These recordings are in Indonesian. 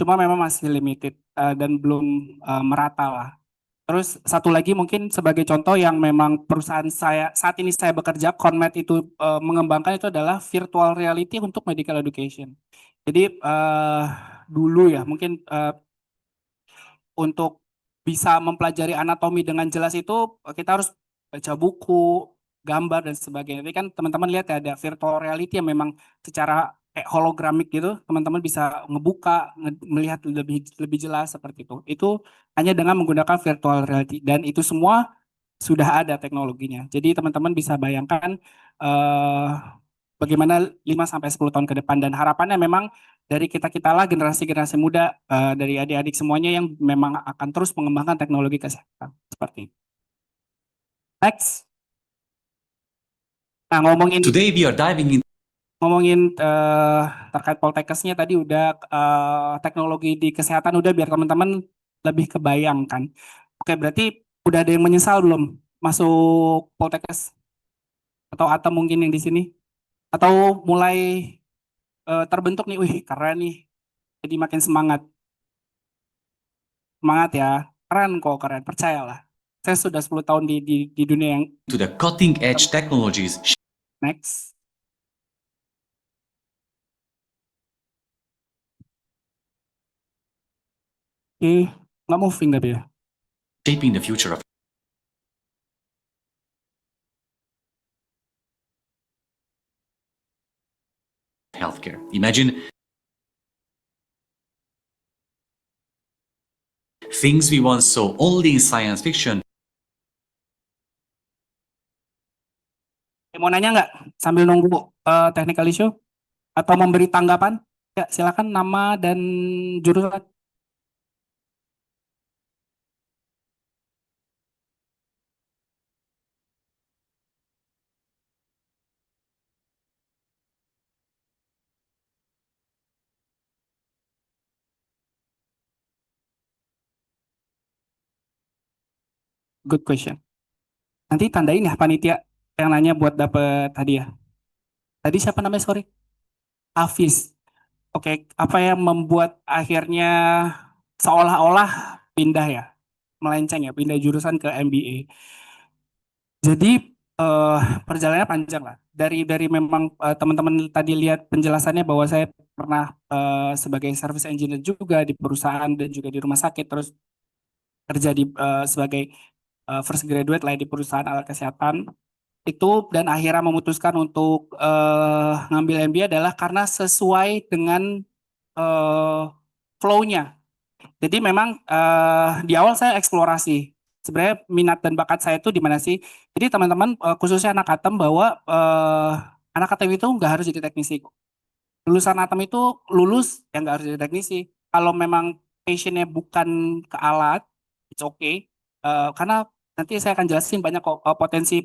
cuma memang masih limited dan belum merata lah. Terus satu lagi mungkin sebagai contoh yang memang perusahaan saya saat ini saya bekerja, CONMED itu mengembangkan itu adalah virtual reality untuk medical education. Jadi dulu ya mungkin untuk bisa mempelajari anatomi dengan jelas itu kita harus baca buku, gambar dan sebagainya. Tapi kan teman-teman lihat ya ada virtual reality yang memang secara kayak hologramik gitu, teman-teman bisa ngebuka, melihat lebih lebih jelas seperti itu. Itu hanya dengan menggunakan virtual reality dan itu semua sudah ada teknologinya. Jadi teman-teman bisa bayangkan eh, bagaimana 5 sampai 10 tahun ke depan dan harapannya memang dari kita-kita lah generasi-generasi muda dari adik-adik semuanya yang memang akan terus mengembangkan teknologi kesehatan seperti itu. Next. Nah, Today we are diving in. ngomongin terkait Poltekkesnya tadi udah teknologi di kesehatan udah biar teman-teman lebih kebayangkan. Oke, berarti udah ada yang menyesal belum masuk Poltekkes atau mungkin yang di sini atau mulai terbentuk nih, wih keren nih, jadi makin semangat. Semangat ya, keren kok, keren, percayalah. Saya sudah 10 tahun di dunia yang To the cutting edge technologies next. Oke, nggak moving tapi ya. shaping the future of healthcare. Imagine things we once saw only in science fiction. Mau nanya nggak sambil nunggu technical issue atau memberi tanggapan? Ya, silakan nama dan jurusan. Good question. Nanti tandain ya panitia yang nanya buat dapet hadiah. Tadi siapa namanya, sorry? Hafiz. Oke, apa yang membuat akhirnya seolah-olah pindah ya, melenceng ya, pindah jurusan ke MBA. Jadi perjalanannya panjang lah. Dari memang teman-teman tadi lihat penjelasannya bahwa saya pernah sebagai service engineer juga di perusahaan dan juga di rumah sakit, terus kerja sebagai first graduate lah di perusahaan alat kesehatan itu dan akhirnya memutuskan untuk ngambil MBA adalah karena sesuai dengan eh, flow-nya. Jadi memang di awal saya eksplorasi. Sebenarnya minat dan bakat saya itu di mana sih? Jadi teman-teman khususnya anak Atem bahwa anak Atem itu nggak harus jadi teknisi. Lulusan Atem itu lulus yang nggak harus jadi teknisi. Kalau memang passionnya bukan ke alat, it's okay. Karena nanti saya akan jelasin banyak kok potensi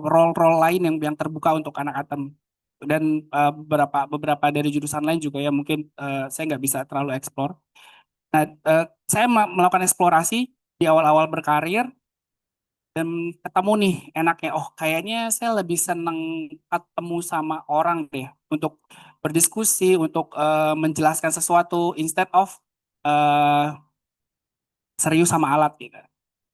role-role lain yang terbuka untuk anak Atem dan beberapa dari jurusan lain juga ya mungkin saya nggak bisa terlalu eksplor. Nah, saya melakukan eksplorasi di awal-awal berkarir dan ketemu nih enaknya, oh kayaknya saya lebih seneng ketemu sama orang deh untuk berdiskusi, untuk menjelaskan sesuatu instead of eh, serius sama alat gitu.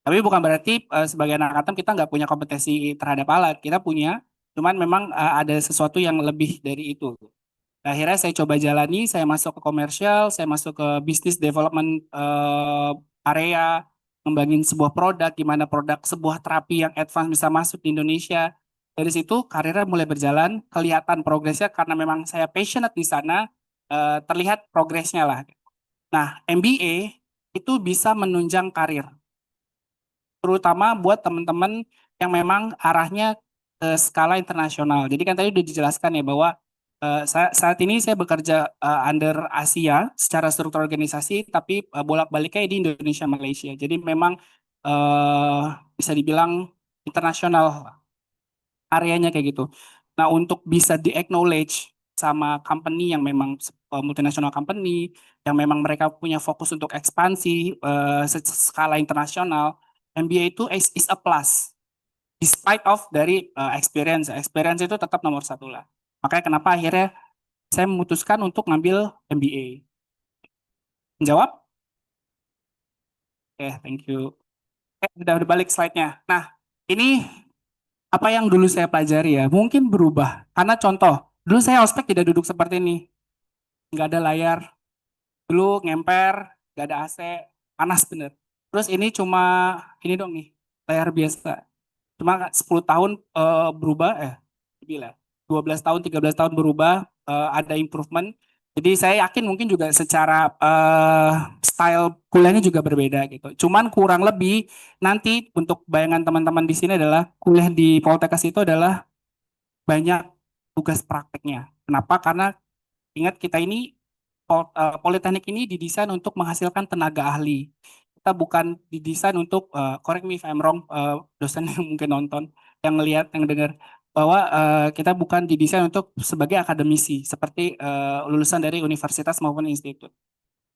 Tapi bukan berarti sebagai anak atom kita nggak punya kompetensi terhadap alat, kita punya, cuman memang ada sesuatu yang lebih dari itu. Akhirnya saya coba jalani, saya masuk ke komersial, saya masuk ke business development area, ngembangin sebuah produk, gimana produk sebuah terapi yang advance bisa masuk di Indonesia. Dari situ karirnya mulai berjalan, kelihatan progresnya karena memang saya passionate di sana, terlihat progresnya lah. Nah, MBA itu bisa menunjang karir, terutama buat teman-teman yang memang arahnya ke skala internasional. Jadi kan tadi udah dijelaskan ya bahwa saat ini saya bekerja under Asia secara struktur organisasi, tapi bolak-baliknya di Indonesia, Malaysia. Jadi memang eh, bisa dibilang internasional areanya kayak gitu. Nah, untuk bisa di-acknowledge sama company yang memang multinational company, yang memang mereka punya fokus untuk ekspansi skala internasional, MBA itu is a plus. Despite of dari experience. Experience itu tetap nomor satu lah. Makanya kenapa akhirnya saya memutuskan untuk ngambil MBA. Menjawab? Oke, thank you. Udah balik slide-nya. Nah, ini apa yang dulu saya pelajari ya, mungkin berubah. Karena contoh, dulu saya ospek tidak duduk seperti ini. Nggak ada layar, dulu ngemper, nggak ada AC, panas bener. Terus ini cuma, ini dong nih, layar biasa. Cuma 10 tahun berubah, lebih lah. 12 tahun, 13 tahun berubah, ada improvement. Jadi saya yakin mungkin juga secara style kuliahnya juga berbeda gitu. Cuman kurang lebih nanti untuk bayangan teman-teman di sini adalah kuliah di Poltekkes itu adalah banyak tugas prakteknya. Kenapa? Karena ingat kita ini Politeknik ini didesain untuk menghasilkan tenaga ahli. Kita bukan didesain untuk correct me if I'm wrong, dosen yang mungkin nonton, yang lihat, yang dengar bahwa kita bukan didesain untuk sebagai akademisi seperti lulusan dari universitas maupun institut.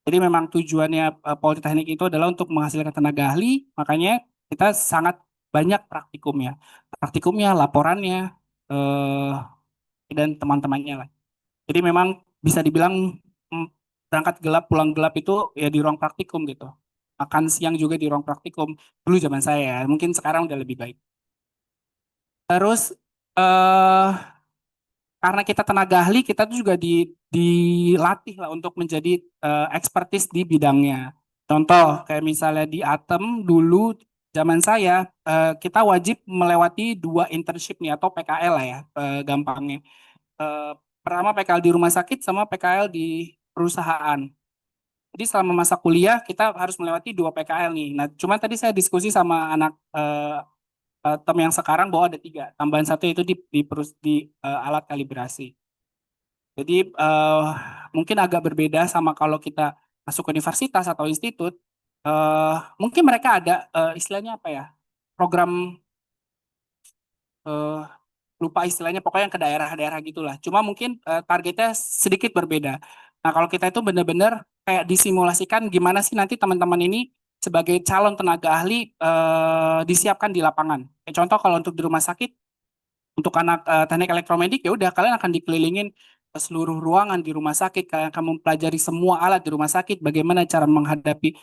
Jadi memang tujuannya Politeknik itu adalah untuk menghasilkan tenaga ahli, makanya kita sangat banyak praktikumnya. Praktikumnya, laporannya, eh, dan teman-temannya lah. Jadi memang bisa dibilang mm, berangkat gelap pulang gelap itu ya di ruang praktikum gitu. Makan siang juga di ruang praktikum. Dulu zaman saya, mungkin sekarang udah lebih baik. Terus eh karena kita tenaga ahli, kita tuh juga dilatih lah untuk menjadi expertise di bidangnya. Contoh kayak misalnya di Atem dulu zaman saya kita wajib melewati 2 internship nih atau PKL lah ya gampangnya. Eh, Pertama PKL di rumah sakit sama PKL di perusahaan. Jadi selama masa kuliah kita harus melewati 2 PKL nih. Nah, cuma tadi saya diskusi sama anak tem yang sekarang bahwa ada 3. Tambahan satu itu di alat kalibrasi. Jadi mungkin agak berbeda sama kalau kita masuk ke universitas atau institut. Mungkin mereka ada istilahnya apa ya? Program eh, lupa istilahnya pokoknya yang ke daerah-daerah gitulah. Cuma mungkin targetnya sedikit berbeda. Nah, kalau kita itu benar-benar kayak disimulasikan gimana sih nanti teman-teman ini sebagai calon tenaga ahli disiapkan di lapangan. Kayak contoh kalau untuk di rumah sakit, untuk anak teknik elektromedik ya udah kalian akan dikelilingin ke seluruh ruangan di rumah sakit, kalian akan mempelajari semua alat di rumah sakit, bagaimana cara menghadapi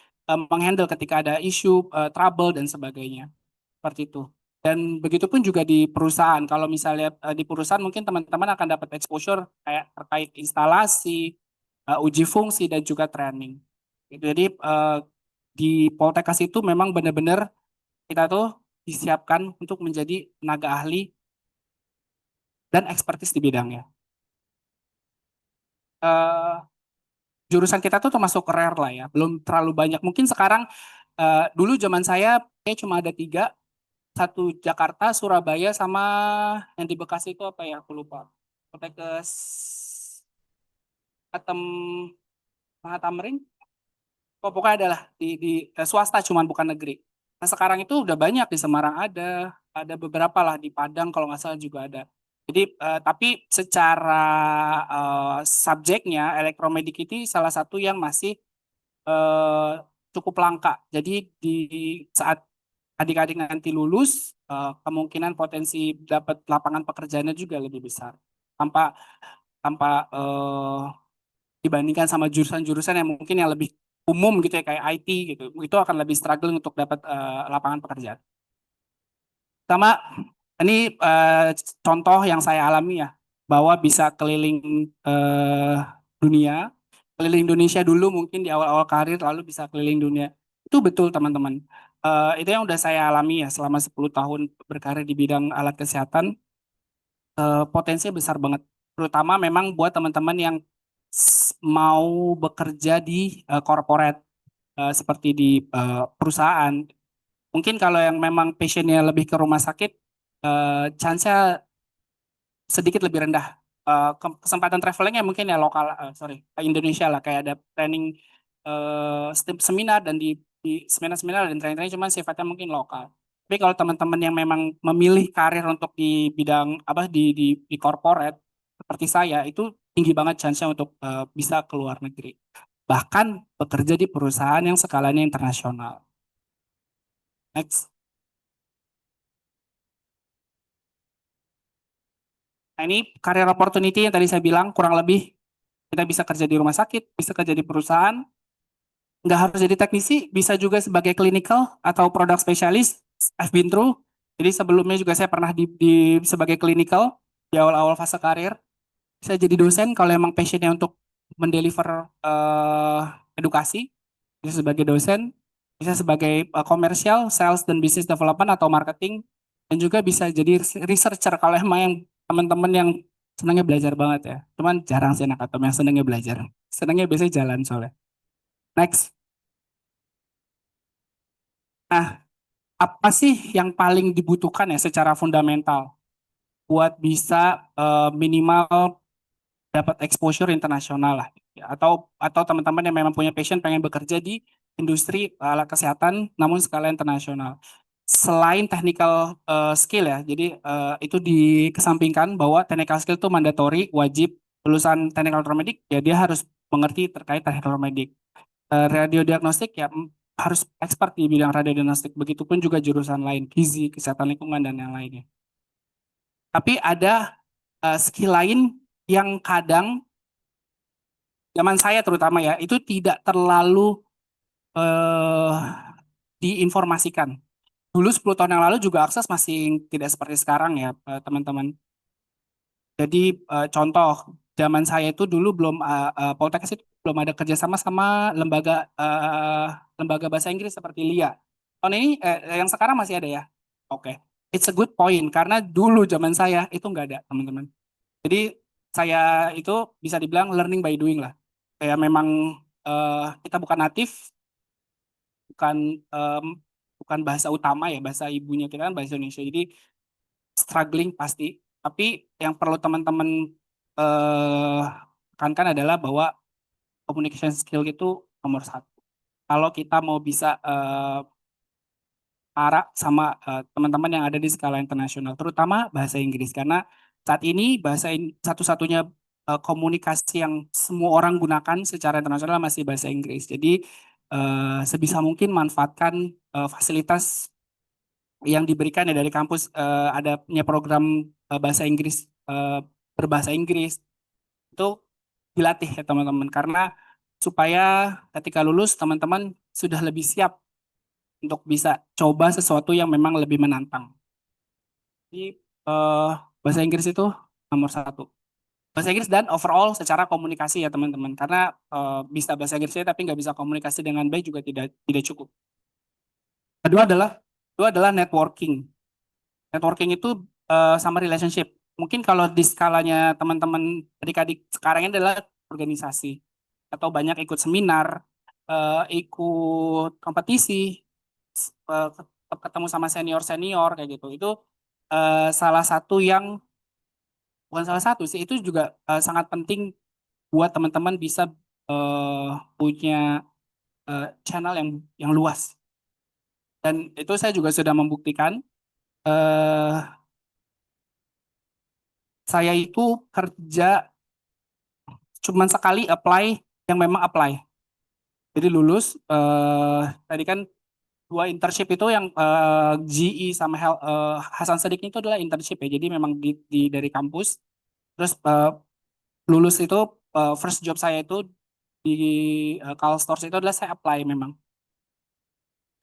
menghandle ketika ada isu, trouble dan sebagainya. Seperti itu. Dan begitu pun juga di perusahaan. Kalau misalnya di perusahaan mungkin teman-teman akan dapat exposure kayak terkait instalasi, uji fungsi dan juga training. Gitu. Jadi di Poltekkes itu memang benar-benar kita tuh disiapkan untuk menjadi tenaga ahli dan ekspertis di bidangnya. Eh, Jurusan kita tuh termasuk rare lah ya, belum terlalu banyak. Mungkin sekarang dulu zaman saya kayak cuma ada 3, satu Jakarta, Surabaya, sama yang di Bekasi itu apa ya? Aku lupa. Poltekkes Atem Mahatamrin. Oh, pokoknya adalah di swasta, cuman bukan negeri. Nah sekarang itu udah banyak di Semarang ada beberapa lah di Padang kalau nggak salah juga ada. Jadi tapi secara subjeknya elektromedik itu salah satu yang masih eh, cukup langka. Jadi di saat adik-adik nanti lulus, kemungkinan potensi dapat lapangan pekerjaannya juga lebih besar. Tanpa tanpa dibandingkan sama jurusan-jurusan yang mungkin yang lebih umum gitu ya kayak IT gitu. Itu akan lebih struggling untuk dapat lapangan pekerjaan. Sama ini contoh yang saya alami ya bahwa bisa keliling dunia, keliling Indonesia dulu mungkin di awal-awal karir lalu bisa keliling dunia. Itu betul teman-teman. Itu yang udah saya alami ya selama 10 tahun berkarir di bidang alat kesehatan, potensinya besar banget. Terutama memang buat teman-teman yang mau bekerja di corporate seperti di perusahaan. Mungkin kalau yang memang passionnya lebih ke rumah sakit, chance-nya sedikit lebih rendah. Kesempatan travelingnya mungkin ya lokal, sorry, Indonesia lah kayak ada training seminar dan di seminar-seminar dan training-training cuman sifatnya mungkin lokal. Tapi kalau teman-teman yang memang memilih karir untuk di bidang apa di corporate seperti saya itu tinggi banget chance-nya untuk bisa ke luar negeri. Bahkan bekerja di perusahaan yang skalanya internasional. Next. Nah ini career opportunity yang tadi saya bilang kurang lebih kita bisa kerja di rumah sakit, bisa kerja di perusahaan, nggak harus jadi teknisi, bisa juga sebagai clinical atau product specialist. I've been through. Jadi sebelumnya juga saya pernah sebagai clinical di awal-awal fase karir. Bisa jadi dosen kalau emang passionnya untuk mendeliver edukasi, bisa sebagai dosen, bisa sebagai komersial, sales dan business development atau marketing, dan juga bisa jadi researcher kalau emang yang teman-teman yang senangnya belajar banget ya. Cuman jarang sih anak atom yang senangnya belajar. Senangnya biasanya jalan soalnya. Next. Nah, apa sih yang paling dibutuhkan ya secara fundamental buat bisa minimal dapat exposure internasional lah ya. Atau teman-teman yang memang punya passion pengen bekerja di industri alat kesehatan namun skala internasional. Selain technical skill ya, jadi itu dikesampingkan bahwa technical skill itu mandatory, wajib lulusan technical medik ya dia harus mengerti terkait technical medik. Radio diagnostik ya harus expert di bidang radiodiagnostik. Begitupun juga jurusan lain, gizi, kesehatan lingkungan dan yang lainnya. Tapi ada skill lain yang kadang zaman saya terutama ya itu tidak terlalu eh, diinformasikan. Dulu 10 tahun yang lalu juga akses masih tidak seperti sekarang ya teman-teman. Jadi contoh zaman saya itu dulu belum Poltekkes itu belum ada kerjasama sama lembaga bahasa Inggris seperti LIA. Tahun ini yang sekarang masih ada ya. Oke, it's a good point karena dulu zaman saya itu nggak ada teman-teman. Jadi saya itu bisa dibilang learning by doing lah. Kayak memang kita bukan natif, bukan bukan bahasa utama ya, bahasa ibunya kita kan bahasa Indonesia. Jadi struggling pasti. Tapi yang perlu teman-teman eh tekankan adalah bahwa communication skill itu nomor satu. Kalau kita mau bisa arah sama teman-teman yang ada di skala internasional, terutama bahasa Inggris karena saat ini satu-satunya komunikasi yang semua orang gunakan secara internasional masih bahasa Inggris. Jadi sebisa mungkin manfaatkan fasilitas yang diberikan ya dari kampus, adanya program bahasa Inggris berbahasa Inggris itu dilatih ya teman-teman karena supaya ketika lulus teman-teman sudah lebih siap untuk bisa coba sesuatu yang memang lebih menantang. Jadi eh, bahasa Inggris itu nomor satu. Bahasa Inggris dan overall secara komunikasi ya teman-teman. Karena bisa bahasa Inggrisnya tapi nggak bisa komunikasi dengan baik juga tidak tidak cukup. Kedua adalah kedua adalah networking. Networking itu sama relationship. Mungkin kalau di skalanya teman-teman adik-adik sekarang ini adalah organisasi atau banyak ikut seminar, ikut kompetisi, eh, ketemu sama senior-senior kayak gitu. Itu salah satu yang bukan salah satu sih, itu juga sangat penting buat teman-teman bisa punya channel yang luas. Dan itu saya juga sudah membuktikan. eh saya itu kerja cuman sekali apply yang memang apply. Jadi lulus tadi kan dua internship itu yang GE sama Hasan Sadikin itu adalah internship ya. Jadi memang dari kampus. Terus lulus itu first job saya itu di Carl Stores itu adalah saya apply memang.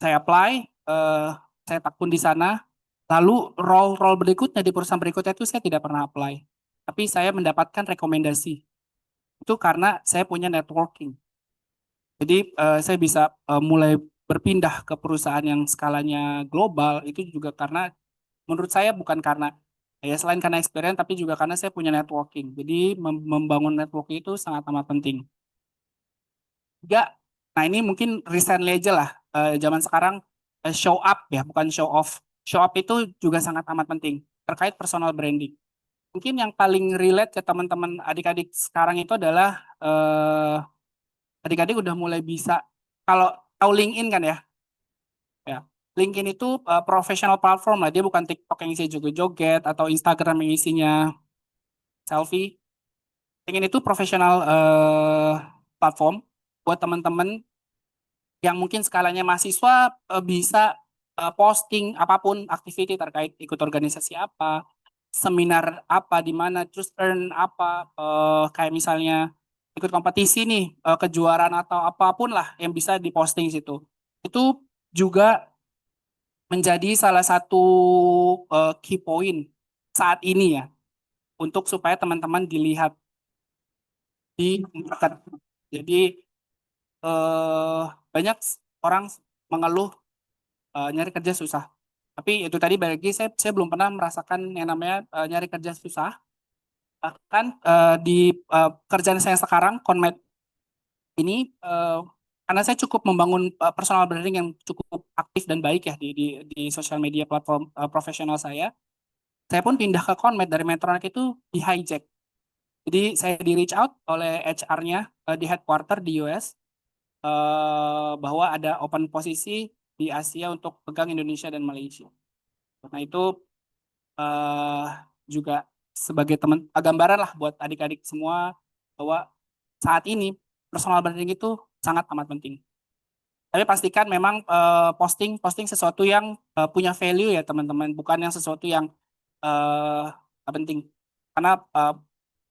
Saya apply, eh, saya tekun di sana. Lalu role-role berikutnya di perusahaan berikutnya itu saya tidak pernah apply. Tapi saya mendapatkan rekomendasi. Itu karena saya punya networking. Jadi saya bisa mulai berpindah ke perusahaan yang skalanya global itu juga karena menurut saya bukan karena ya selain karena experience tapi juga karena saya punya networking. Jadi membangun networking itu sangat amat penting. Tiga, nah ini mungkin recently aja lah zaman sekarang show up ya bukan show off. Show up itu juga sangat amat penting terkait personal branding. Mungkin yang paling relate ke teman-teman adik-adik sekarang itu adalah adik-adik udah mulai bisa kalau tahu LinkedIn kan ya. Ya. LinkedIn itu professional platform lah, dia bukan TikTok yang isinya joget-joget atau Instagram yang isinya selfie. LinkedIn itu profesional platform buat teman-teman yang mungkin skalanya mahasiswa bisa posting apapun activity terkait ikut organisasi apa, seminar apa di mana, terus earn apa, kayak misalnya ikut kompetisi nih, kejuaraan atau apapun lah yang bisa diposting situ. Itu juga menjadi salah satu key point saat ini ya, untuk supaya teman-teman dilihat di market. Jadi eh, banyak orang mengeluh nyari kerja susah. Tapi itu tadi balik lagi saya belum pernah merasakan yang namanya nyari kerja susah. Bahkan di kerjaan saya sekarang, Conmed ini, karena saya cukup membangun personal branding yang cukup aktif dan baik ya di sosial media platform profesional saya pun pindah ke Conmed dari Metronet itu di hijack. Jadi saya di reach out oleh HR-nya di headquarter di US, bahwa ada open posisi di Asia untuk pegang Indonesia dan Malaysia. Nah itu eh, juga sebagai teman gambaran lah buat adik-adik semua bahwa saat ini personal branding itu sangat amat penting. Tapi pastikan memang posting posting sesuatu yang punya value ya teman-teman, bukan yang sesuatu yang eh, penting. Karena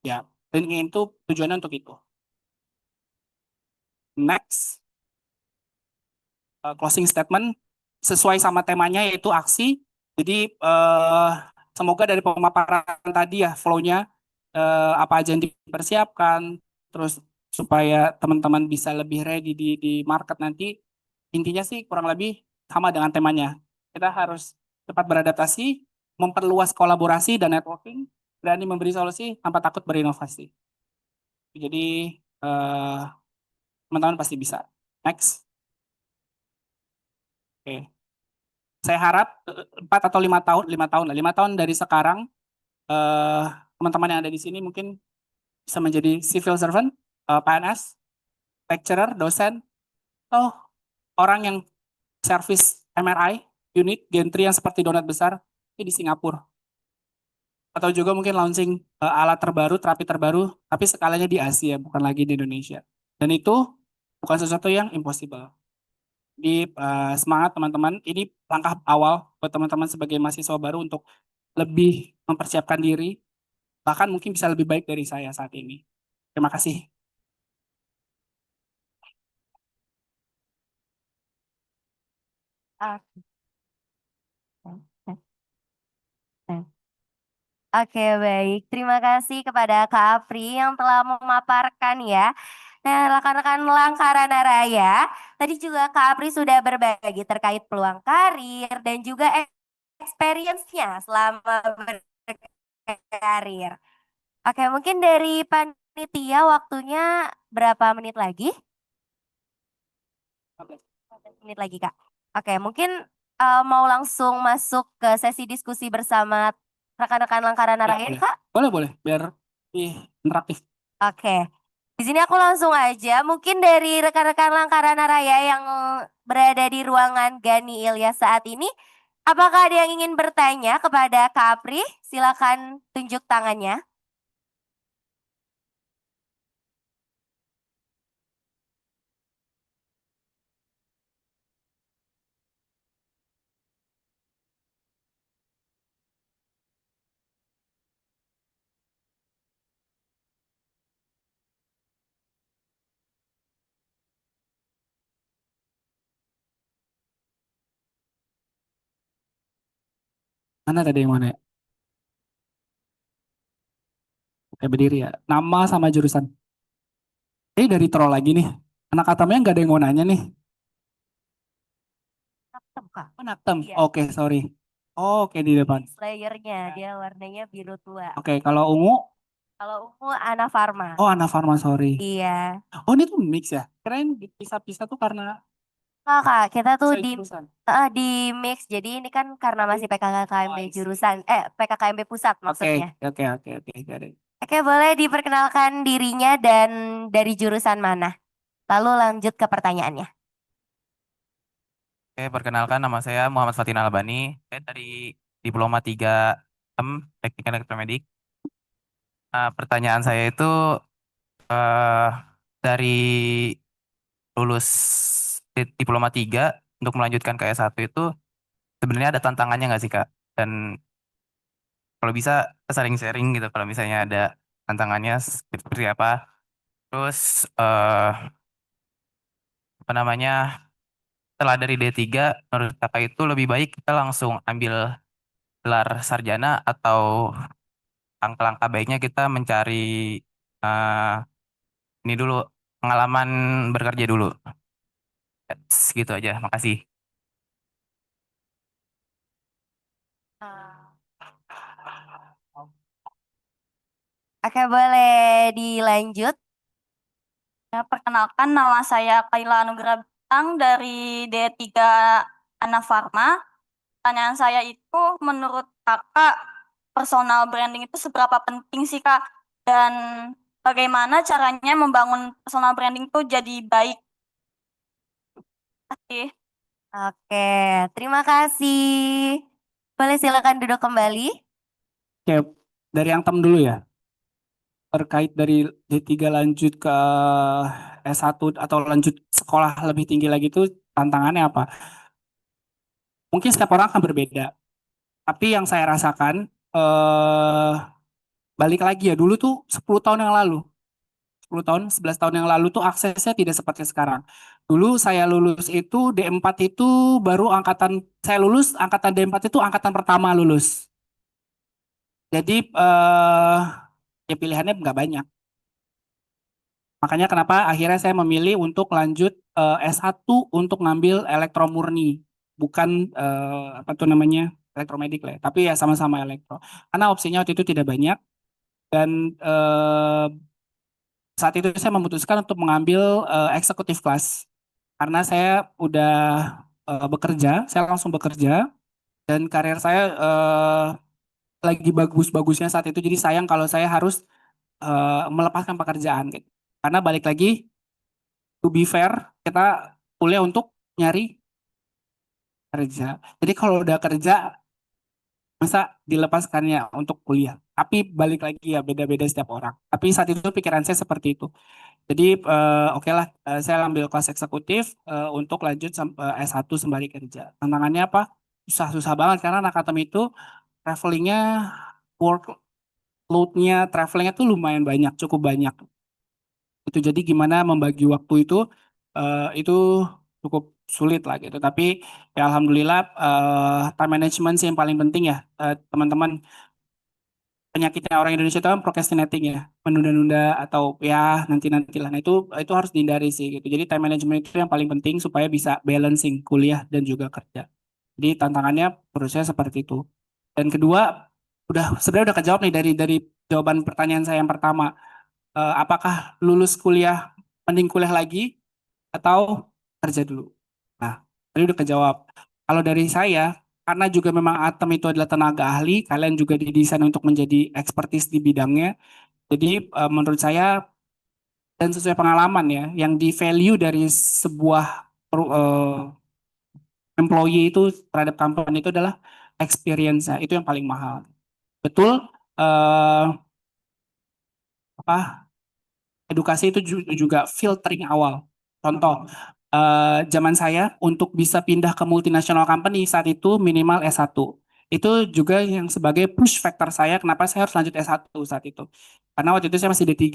ya LinkedIn itu tujuannya untuk itu. Next, closing statement sesuai sama temanya yaitu aksi. Jadi semoga dari pemaparan tadi ya flow-nya apa aja yang dipersiapkan, terus supaya teman-teman bisa lebih ready di market nanti. Intinya sih kurang lebih sama dengan temanya. Kita harus cepat beradaptasi, memperluas kolaborasi dan networking, berani memberi solusi tanpa takut berinovasi. Jadi eh, teman-teman pasti bisa. Next. Oke. Saya harap 4 atau 5 tahun, 5 tahun lah, 5 tahun dari sekarang, eh, teman-teman yang ada di sini mungkin bisa menjadi civil servant, PNS, lecturer, dosen, atau orang yang service MRI, unit, gantry yang seperti donat besar ini di Singapura. Atau juga mungkin launching alat terbaru, terapi terbaru, tapi skalanya di Asia, bukan lagi di Indonesia. Dan itu bukan sesuatu yang impossible. Jadi semangat teman-teman. Ini langkah awal buat teman-teman sebagai mahasiswa baru untuk lebih mempersiapkan diri, bahkan mungkin bisa lebih baik dari saya saat ini. Terima kasih. Oke, baik. Terima kasih kepada Kak Apri yang telah memaparkan ya. Nah, rekan-rekan Langkarana Raya, tadi juga Kak Apri sudah berbagi terkait peluang karir dan juga experience-nya selama berkarir. Oke, mungkin dari panitia waktunya berapa menit lagi? 15 menit lagi, Kak. Oke, mungkin mau langsung masuk ke sesi diskusi bersama rekan-rekan Langkarana Ya, Raya, boleh. Kak? Boleh, boleh. Biar interaktif. Oke. Di sini aku langsung aja, mungkin dari rekan-rekan Langkarana Raya yang berada di ruangan Gani Ilyas saat ini, apakah ada yang ingin bertanya kepada Kak Apri? Silakan tunjuk tangannya. Mana tadi yang mana ya? Oke, berdiri ya. Nama sama jurusan. Dari troll lagi nih. Anak atamnya nggak ada yang mau nanya nih. Naktem, Kak. Oh, Naktem. Iya. Oke, sorry. Oh, oke, di depan. Slayernya, dia warnanya biru tua. Oke, kalau ungu. Kalau ungu, Ana Farma. Oh, Ana Farma, sorry. Iya. Oh, ini tuh mix ya. Keren dipisah-pisah tuh karena Kak, Kak, kita tuh sesuai di jurusan. di mix. Jadi ini kan karena masih PKKMB Oh, I see. jurusan, PKKMB pusat Oke, maksudnya. oke, oke, oke. Got it. Oke, boleh diperkenalkan dirinya dan dari jurusan mana? Lalu lanjut ke pertanyaannya. Oke, perkenalkan nama saya Muhammad Fatin Albani. Saya dari Diploma 3 M Teknik Elektromedik. Pertanyaan saya itu eh, dari lulus Diploma 3 untuk melanjutkan ke S1 itu sebenarnya ada tantangannya nggak sih Kak? Dan kalau bisa sharing-sharing gitu kalau misalnya ada tantangannya seperti apa. Terus apa namanya, setelah dari D3 menurut kakak itu lebih baik kita langsung ambil gelar sarjana atau langkah-langkah baiknya kita mencari eh, ini dulu, pengalaman bekerja dulu. Segitu aja, makasih. Oke, boleh dilanjut. Ya, perkenalkan nama saya Kaila Anugrah Bintang dari D3 Anafarma. Pertanyaan saya itu, menurut kakak, personal branding itu seberapa penting sih kak? Dan bagaimana caranya membangun personal branding itu jadi baik? Oke. Oke, terima kasih. Boleh silakan duduk kembali. Oke, dari yang tem dulu ya. Terkait dari D3 lanjut ke S1 atau lanjut sekolah lebih tinggi lagi itu tantangannya apa? Mungkin setiap orang akan berbeda. Tapi yang saya rasakan balik lagi ya dulu tuh 10 tahun yang lalu. 10 tahun, 11 tahun yang lalu tuh aksesnya tidak seperti sekarang. Dulu saya lulus itu D4 itu baru angkatan saya lulus angkatan D4 itu angkatan pertama lulus. Jadi ya pilihannya nggak banyak. Makanya kenapa akhirnya saya memilih untuk lanjut S1 untuk ngambil elektromurni, bukan apa tuh namanya elektromedik lah, ya. Tapi ya sama-sama elektro. Karena opsinya waktu itu tidak banyak dan saat itu saya memutuskan untuk mengambil eksekutif kelas karena saya udah bekerja, saya langsung bekerja dan karir saya lagi bagus-bagusnya saat itu. Jadi sayang kalau saya harus melepaskan pekerjaan gitu. Karena balik lagi to be fair, kita kuliah untuk nyari kerja. Jadi kalau udah kerja, masa dilepaskannya untuk kuliah? Tapi balik lagi ya, beda-beda setiap orang. Tapi saat itu pikiran saya seperti itu. Jadi oke lah, saya ambil kelas eksekutif untuk lanjut S1 sembari kerja. Tantangannya apa? Susah-susah banget karena anak atom itu travelingnya, workload-nya, travelingnya tuh lumayan banyak, cukup banyak. Itu jadi gimana membagi waktu itu cukup sulit lah gitu. Tapi ya alhamdulillah time management sih yang paling penting ya teman-teman. Penyakitnya orang Indonesia itu kan procrastinating ya, menunda-nunda atau ya nanti-nantilah. Nah itu harus dihindari sih gitu. Jadi time management itu yang paling penting supaya bisa balancing kuliah dan juga kerja. Jadi tantangannya menurut saya seperti itu. Dan kedua, sebenarnya udah kejawab nih dari jawaban pertanyaan saya yang pertama. Apakah lulus kuliah mending kuliah lagi atau kerja dulu? Nah, tadi udah kejawab. Kalau dari saya, karena juga memang Atem itu adalah tenaga ahli, kalian juga didesain untuk menjadi expertise di bidangnya. Jadi menurut saya dan sesuai pengalaman ya, yang di value dari sebuah employee itu terhadap company itu adalah experience itu yang paling mahal. Betul, apa edukasi itu juga filtering awal. Contoh, zaman saya untuk bisa pindah ke multinational company saat itu minimal S1. Itu juga yang sebagai push factor saya kenapa saya harus lanjut S1 saat itu. Karena waktu itu saya masih D3,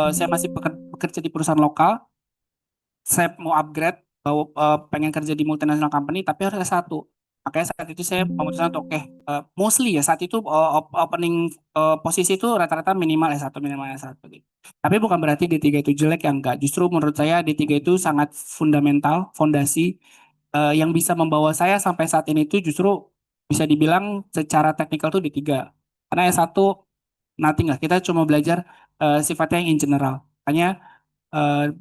saya masih bekerja di perusahaan lokal, saya mau upgrade, pengen kerja di multinational company tapi harus S1. Makanya saat itu saya memutuskan untuk mostly ya saat itu opening posisi itu rata-rata minimal S1 minimal S1 gitu. Tapi bukan berarti D3 itu jelek ya enggak. Justru menurut saya D3 itu sangat fundamental, fondasi yang bisa membawa saya sampai saat ini itu justru bisa dibilang secara teknikal tuh D3. Karena S1 nothing lah. Kita cuma belajar sifatnya yang in general. Hanya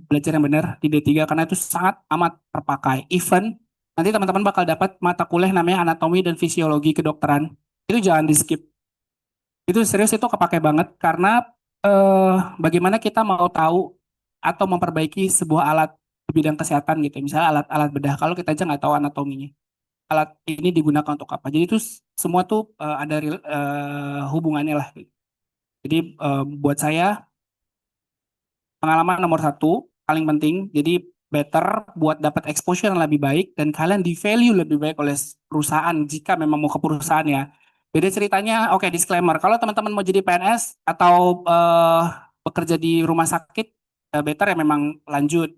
belajar yang benar di D3 karena itu sangat amat terpakai. Even nanti teman-teman bakal dapat mata kuliah namanya anatomi dan fisiologi kedokteran. Itu jangan di skip. Itu serius itu kepake banget karena bagaimana kita mau tahu atau memperbaiki sebuah alat di bidang kesehatan gitu. Misalnya alat-alat bedah kalau kita aja nggak tahu anatominya. Alat ini digunakan untuk apa. Jadi itu semua tuh ada hubungannya lah. Jadi buat saya pengalaman nomor satu paling penting. Jadi better buat dapat exposure yang lebih baik dan kalian di value lebih baik oleh perusahaan jika memang mau ke perusahaan ya. Beda ceritanya, oke disclaimer. Kalau teman-teman mau jadi PNS atau bekerja di rumah sakit, better ya memang lanjut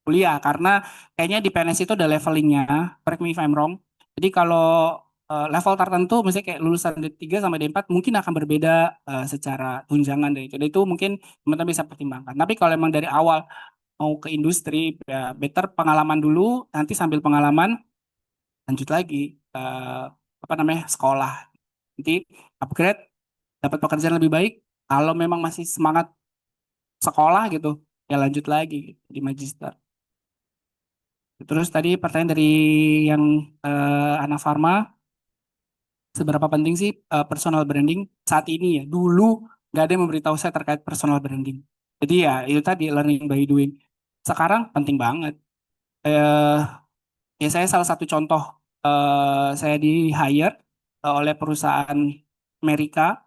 kuliah karena kayaknya di PNS itu ada levelingnya, correct me if I'm wrong. Jadi kalau level tertentu misalnya kayak lulusan D3 sama D4 mungkin akan berbeda secara tunjangan dari itu. Dan itu mungkin teman-teman bisa pertimbangkan. Tapi kalau emang dari awal mau ke industri ya better pengalaman dulu, nanti sambil pengalaman lanjut lagi apa namanya sekolah. Nanti upgrade dapat pekerjaan lebih baik. Kalau memang masih semangat sekolah gitu, ya lanjut lagi gitu, di magister. Terus tadi pertanyaan dari yang Ana Farma, seberapa penting sih personal branding saat ini ya? Dulu nggak ada yang memberitahu saya terkait personal branding. Jadi ya itu tadi learning by doing. Sekarang penting banget. Eh, ya saya salah satu contoh, saya di hire oleh perusahaan Amerika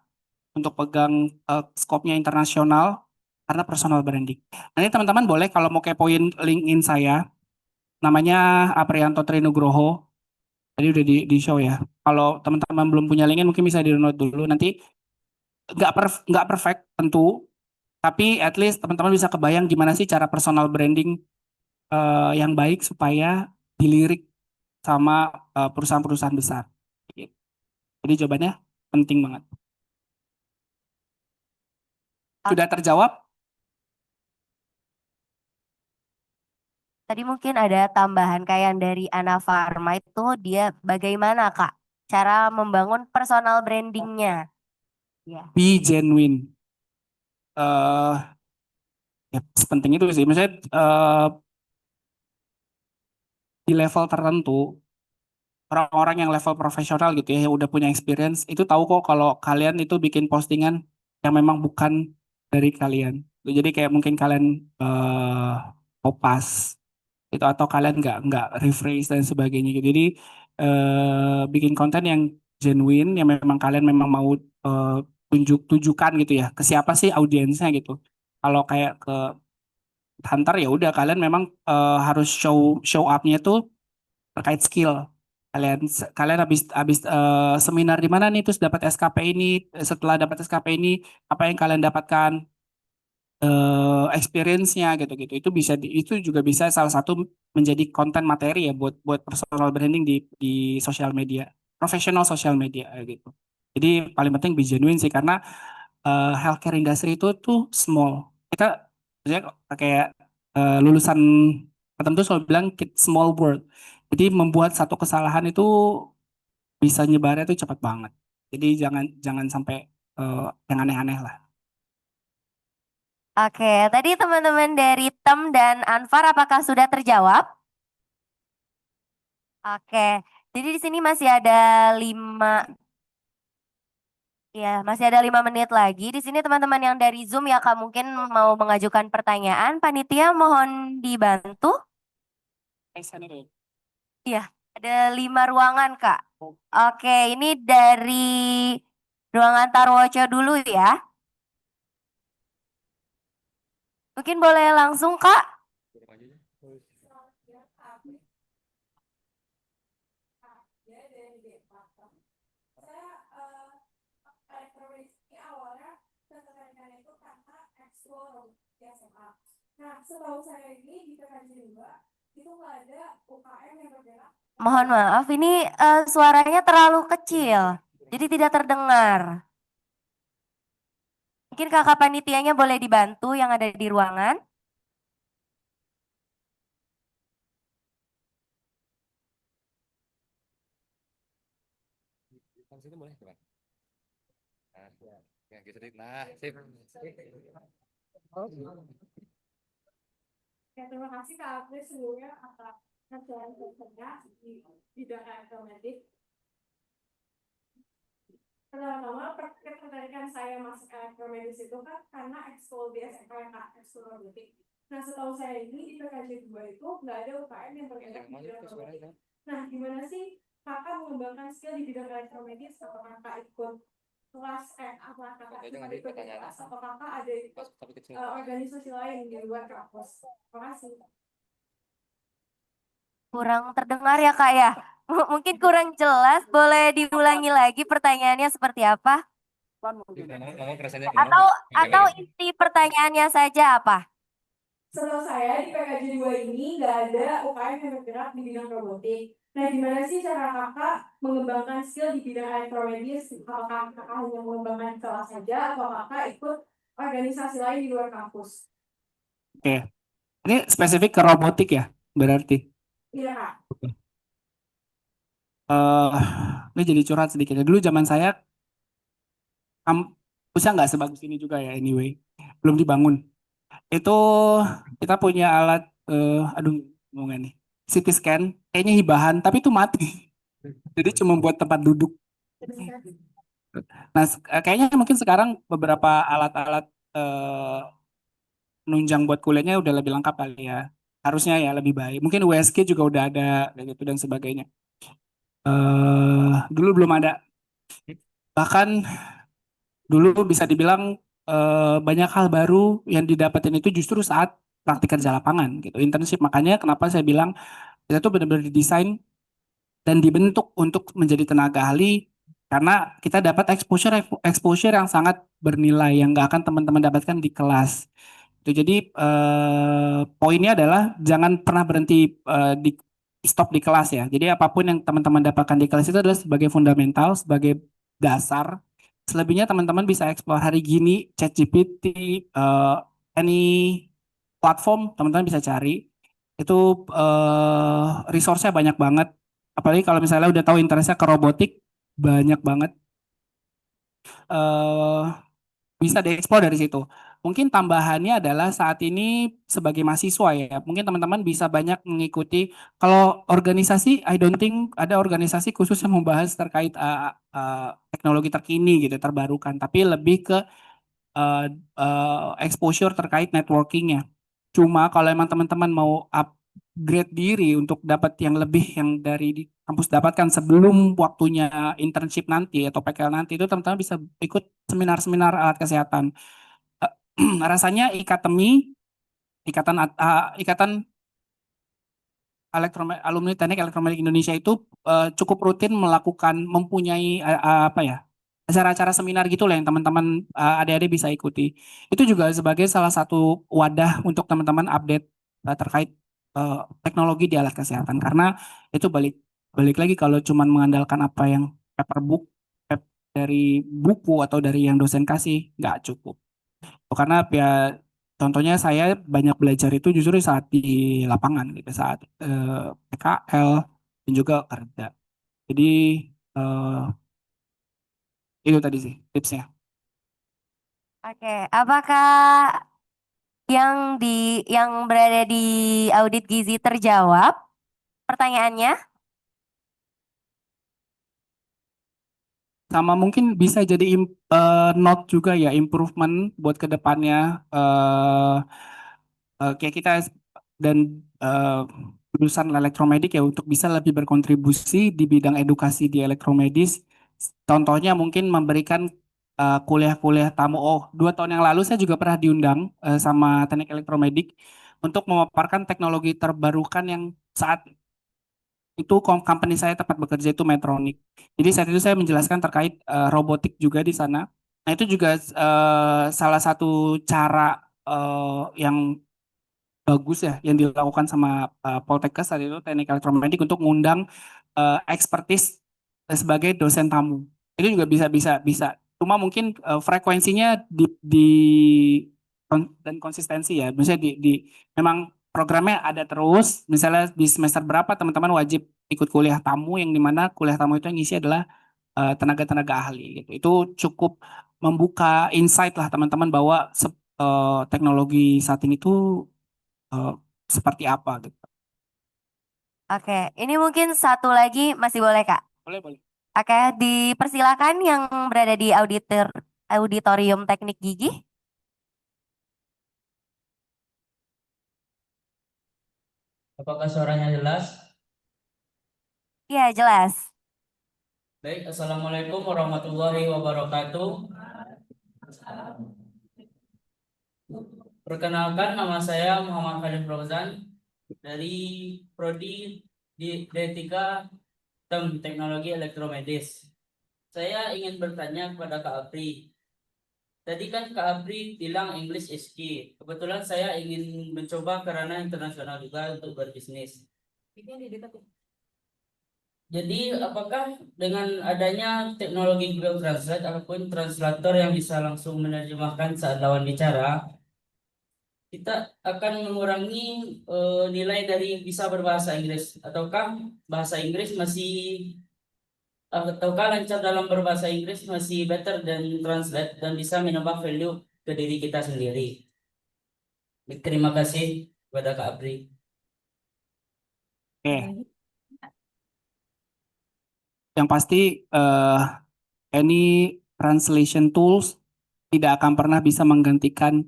untuk pegang skopnya internasional karena personal branding. Nanti teman-teman boleh kalau mau kepoin LinkedIn saya, namanya Aprianto Trinugroho. Tadi udah di show ya. Kalau teman-teman belum punya LinkedIn mungkin bisa di-download dulu. Nanti nggak perfect tentu, tapi at least teman-teman bisa kebayang gimana sih cara personal branding yang baik supaya dilirik sama perusahaan-perusahaan besar. Jadi jawabannya penting banget. Sudah terjawab? Tadi mungkin ada tambahan kayak yang dari Ana Farma itu dia bagaimana Kak cara membangun personal brandingnya. Ya. Be genuine. eh ya sepenting itu sih. Misalnya di level tertentu orang-orang yang level profesional gitu ya, yang udah punya experience, itu tahu kok kalau kalian itu bikin postingan yang memang bukan dari kalian. Jadi kayak mungkin kalian kopas itu atau kalian nggak rephrase dan sebagainya gitu. Jadi bikin konten yang genuine, yang memang kalian memang mau tujukan gitu ya. Ke siapa sih audiensnya gitu. Kalau kayak ke hunter ya udah kalian memang harus show up-nya tuh terkait skill kalian. Kalian habis seminar di mana nih terus dapat SKP ini, setelah dapat SKP ini apa yang kalian dapatkan, experience-nya gitu-gitu. Itu juga bisa salah satu menjadi konten materi ya buat buat personal branding di sosial media, profesional sosial media gitu. Jadi paling penting be genuine sih karena healthcare industry itu tuh small. Kita maksudnya kayak lulusan tertentu selalu bilang small world. Jadi membuat satu kesalahan itu bisa nyebarnya tuh cepat banget. Jadi jangan jangan sampai yang aneh-aneh lah. Oke, tadi teman-teman dari Tem dan Anfar apakah sudah terjawab? Oke, jadi di sini masih ada 5 ya, masih ada 5 menit lagi. Di sini teman-teman yang dari Zoom ya Kak mungkin mau mengajukan pertanyaan. Panitia mohon dibantu. Iya, ada 5 ruangan Kak. Oke, ini dari ruangan Tarwoco dulu ya. Mungkin boleh langsung Kak. Nah, setahu saya ini di PKJ 2 itu nggak ada UKM yang bergerak. Mohon maaf, ini suaranya terlalu kecil, jadi tidak terdengar. Mungkin kakak panitianya boleh dibantu yang ada di ruangan. Nah, sip. Ya, terima kasih Kak Apri sebelumnya atas ajaran kerja di bidang elektronik. Pertama, ketertarikan saya masuk elektromedis itu kan karena ekskul di SMK Kak, ekskul robotik. Nah, setahu saya ini di PKJ 2 itu nggak ada UKM yang bergerak di bidang robotik. Nah, gimana sih kakak mengembangkan skill di bidang elektromedis? Apakah kakak ikut kelas, apakah kakak ikut kelas, atau kakak ada ikut organisasi lain di luar kampus? Terima kasih. Kurang terdengar ya Kak ya. Mungkin kurang jelas, boleh diulangi lagi pertanyaannya seperti apa? Atau inti pertanyaannya saja apa? Setahu saya di PKJ 2 ini nggak ada UKM yang bergerak di bidang robotik. Nah, gimana sih cara kakak mengembangkan skill di bidang elektromedis? Apakah kakak hanya mengembangkan kelas saja, atau kakak ikut organisasi lain di luar kampus? Oke, ini spesifik ke robotik ya, berarti. Iya, Kak. eh ini jadi curhat sedikit ya. Dulu zaman saya kampusnya nggak sebagus ini juga ya, anyway. Belum dibangun. Itu kita punya alat, aduh, ngomongnya nih. CT scan, kayaknya hibahan, tapi itu mati. Jadi cuma buat tempat duduk. Nah, kayaknya mungkin sekarang beberapa alat-alat nunjang buat kuliahnya udah lebih lengkap kali ya. Harusnya ya lebih baik. Mungkin USG juga udah ada kayak gitu dan sebagainya. Dulu belum ada. Bahkan dulu bisa dibilang banyak hal baru yang didapetin itu justru saat praktik kerja lapangan gitu, internship. Makanya kenapa saya bilang kita tuh benar-benar didesain dan dibentuk untuk menjadi tenaga ahli karena kita dapat exposure exposure yang sangat bernilai yang nggak akan teman-teman dapatkan di kelas. Itu jadi poinnya adalah jangan pernah berhenti di stop di kelas ya. Jadi apapun yang teman-teman dapatkan di kelas itu adalah sebagai fundamental, sebagai dasar. Selebihnya teman-teman bisa explore hari gini, ChatGPT, any platform teman-teman bisa cari. Itu resource-nya banyak banget. Apalagi kalau misalnya udah tahu interestnya ke robotik, banyak banget. eh Bisa dieksplor dari situ. Mungkin tambahannya adalah saat ini sebagai mahasiswa ya, mungkin teman-teman bisa banyak mengikuti. Kalau organisasi, I don't think ada organisasi khusus yang membahas terkait teknologi terkini gitu, terbarukan. Tapi lebih ke uh, exposure terkait networkingnya. Cuma kalau emang teman-teman mau upgrade diri untuk dapat yang lebih yang dari di kampus dapatkan sebelum waktunya internship nanti atau PKL nanti, itu teman-teman bisa ikut seminar-seminar alat kesehatan. Rasanya ikatan alumni teknik elektronik Indonesia itu cukup rutin melakukan mempunyai apa ya, acara-acara seminar gitu lah yang teman-teman adik-adik bisa ikuti. Itu juga sebagai salah satu wadah untuk teman-teman update terkait teknologi di alat kesehatan, karena itu balik balik lagi kalau cuman mengandalkan apa yang dari buku atau dari yang dosen kasih nggak cukup. Karena ya contohnya saya banyak belajar itu justru saat di lapangan gitu, saat PKL dan juga kerja. Jadi eh, itu tadi sih tipsnya. Oke, apakah yang berada di audit gizi terjawab pertanyaannya? Sama mungkin bisa jadi note juga ya, improvement buat kedepannya. Kayak kita dan lulusan elektromedik ya untuk bisa lebih berkontribusi di bidang edukasi di elektromedis. Contohnya mungkin memberikan kuliah-kuliah tamu. Oh, 2 tahun yang lalu saya juga pernah diundang sama teknik elektromedik untuk memaparkan teknologi terbarukan yang saat itu company saya tempat bekerja itu Medtronic. Jadi saat itu saya menjelaskan terkait robotik juga di sana. Nah itu juga salah satu cara yang bagus ya yang dilakukan sama Poltekkes saat itu teknik elektronik untuk mengundang expertise sebagai dosen tamu. Itu juga bisa bisa bisa. Cuma mungkin frekuensinya dan konsistensi ya. Misalnya memang programnya ada terus. Misalnya di semester berapa teman-teman wajib ikut kuliah tamu yang dimana kuliah tamu itu yang ngisi adalah tenaga-tenaga ahli gitu. Itu cukup membuka insight lah teman-teman bahwa teknologi saat ini tuh eh, seperti apa gitu. Oke, ini mungkin satu lagi masih boleh Kak? Boleh, boleh. Oke, dipersilakan yang berada di auditorium teknik gigi. Apakah suaranya jelas? Iya, jelas. Baik, Assalamualaikum warahmatullahi wabarakatuh. Perkenalkan, nama saya Muhammad Khalid Fauzan dari Prodi D3 Teknologi Elektromedis. Saya ingin bertanya kepada Kak Apri tadi kan Kak Apri bilang English is key. Kebetulan saya ingin mencoba karena internasional juga untuk berbisnis. Jadi apakah dengan adanya teknologi Google Translate ataupun translator yang bisa langsung menerjemahkan saat lawan bicara, kita akan mengurangi nilai dari bisa berbahasa Inggris, ataukah bahasa Inggris masih ataukah lancar dalam berbahasa Inggris masih better dan translate dan bisa menambah value ke diri kita sendiri. Terima kasih kepada Kak Apri. Oke, yang pasti any translation tools tidak akan pernah bisa menggantikan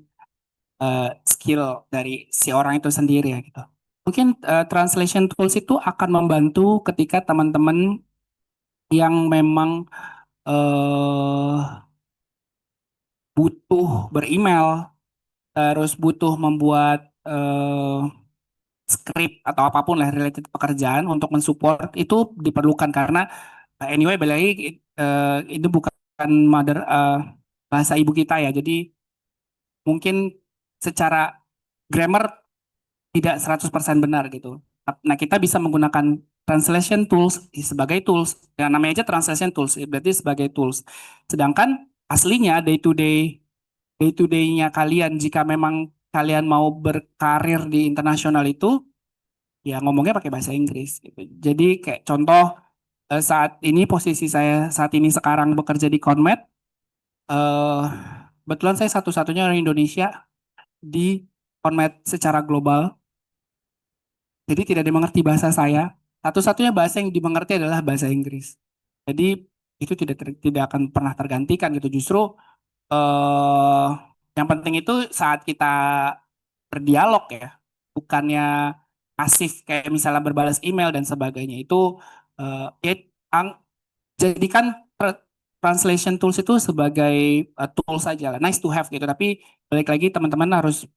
skill dari si orang itu sendiri ya gitu. Mungkin translation tools itu akan membantu ketika teman-teman yang memang butuh beremail, terus butuh membuat script atau apapun lah related pekerjaan untuk mensupport itu diperlukan karena anyway balik lagi itu bukan bahasa ibu kita ya. Jadi mungkin secara grammar tidak 100% benar gitu. Nah, kita bisa menggunakan translation tools sebagai tools. Yang namanya aja translation tools, berarti sebagai tools. Sedangkan aslinya day to day-nya kalian jika memang kalian mau berkarir di internasional itu ya ngomongnya pakai bahasa Inggris gitu. Jadi kayak contoh saat ini posisi saya saat ini sekarang bekerja di Conmed, kebetulan saya satu-satunya orang Indonesia di Conmed secara global. Jadi tidak dimengerti bahasa saya. Satu-satunya bahasa yang dimengerti adalah bahasa Inggris. Jadi itu tidak akan pernah tergantikan gitu. Justru eh, yang penting itu saat kita berdialog ya, bukannya pasif kayak misalnya berbalas email dan sebagainya. Itu ya jadikan translation tools itu sebagai tool saja lah, nice to have gitu. Tapi balik lagi teman-teman harus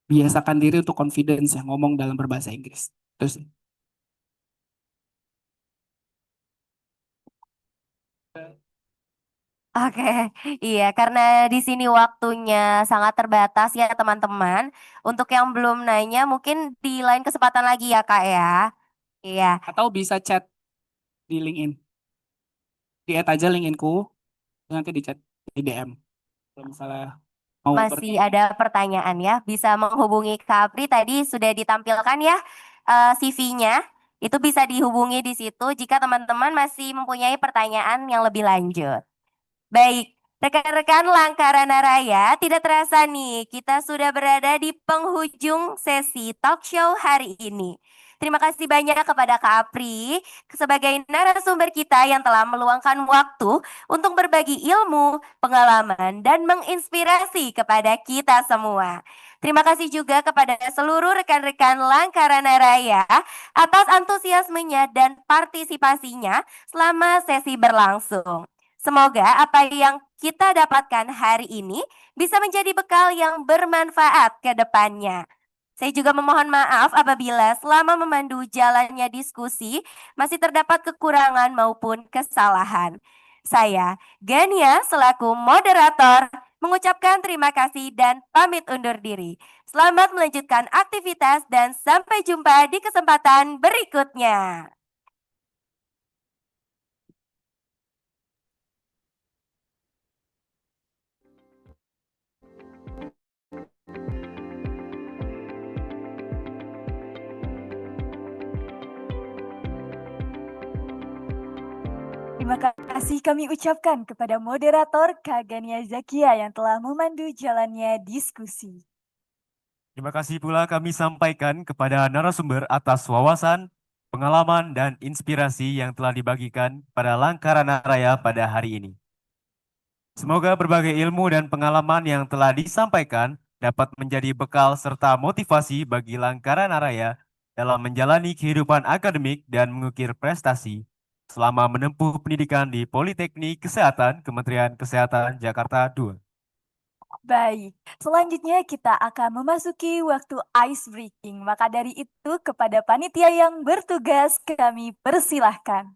biasakan diri untuk confidence ya ngomong dalam berbahasa Inggris. Terus Oke, iya karena di sini waktunya sangat terbatas ya teman-teman. Untuk yang belum nanya mungkin di lain kesempatan lagi ya Kak ya. Iya, atau bisa chat di LinkedIn, di add aja LinkedIn-ku, nanti di chat di DM. Kalau misalnya mau masih ada pertanyaan ya. Bisa menghubungi Kak Apri tadi sudah ditampilkan ya CV-nya. Itu bisa dihubungi di situ jika teman-teman masih mempunyai pertanyaan yang lebih lanjut. Baik, rekan-rekan Langkarana Raya, tidak terasa nih, kita sudah berada di penghujung sesi talk show hari ini. Terima kasih banyak kepada Kak Apri sebagai narasumber kita yang telah meluangkan waktu untuk berbagi ilmu, pengalaman, dan menginspirasi kepada kita semua. Terima kasih juga kepada seluruh rekan-rekan Langkarana Raya atas antusiasmenya dan partisipasinya selama sesi berlangsung. Semoga apa yang kita dapatkan hari ini bisa menjadi bekal yang bermanfaat ke depannya. Saya juga memohon maaf apabila selama memandu jalannya diskusi masih terdapat kekurangan maupun kesalahan. Saya, Gania, selaku moderator, mengucapkan terima kasih dan pamit undur diri. Selamat melanjutkan aktivitas dan sampai jumpa di kesempatan berikutnya. Terima kasih kami ucapkan kepada moderator Kak Gania Zakia yang telah memandu jalannya diskusi. Terima kasih pula kami sampaikan kepada narasumber atas wawasan, pengalaman, dan inspirasi yang telah dibagikan pada Langkarana Raya pada hari ini. Semoga berbagai ilmu dan pengalaman yang telah disampaikan dapat menjadi bekal serta motivasi bagi Langkarana Raya dalam menjalani kehidupan akademik dan mengukir prestasi selama menempuh pendidikan di Politeknik Kesehatan Kementerian Kesehatan Jakarta II. Baik, selanjutnya kita akan memasuki waktu ice breaking. Maka dari itu kepada panitia yang bertugas kami persilahkan.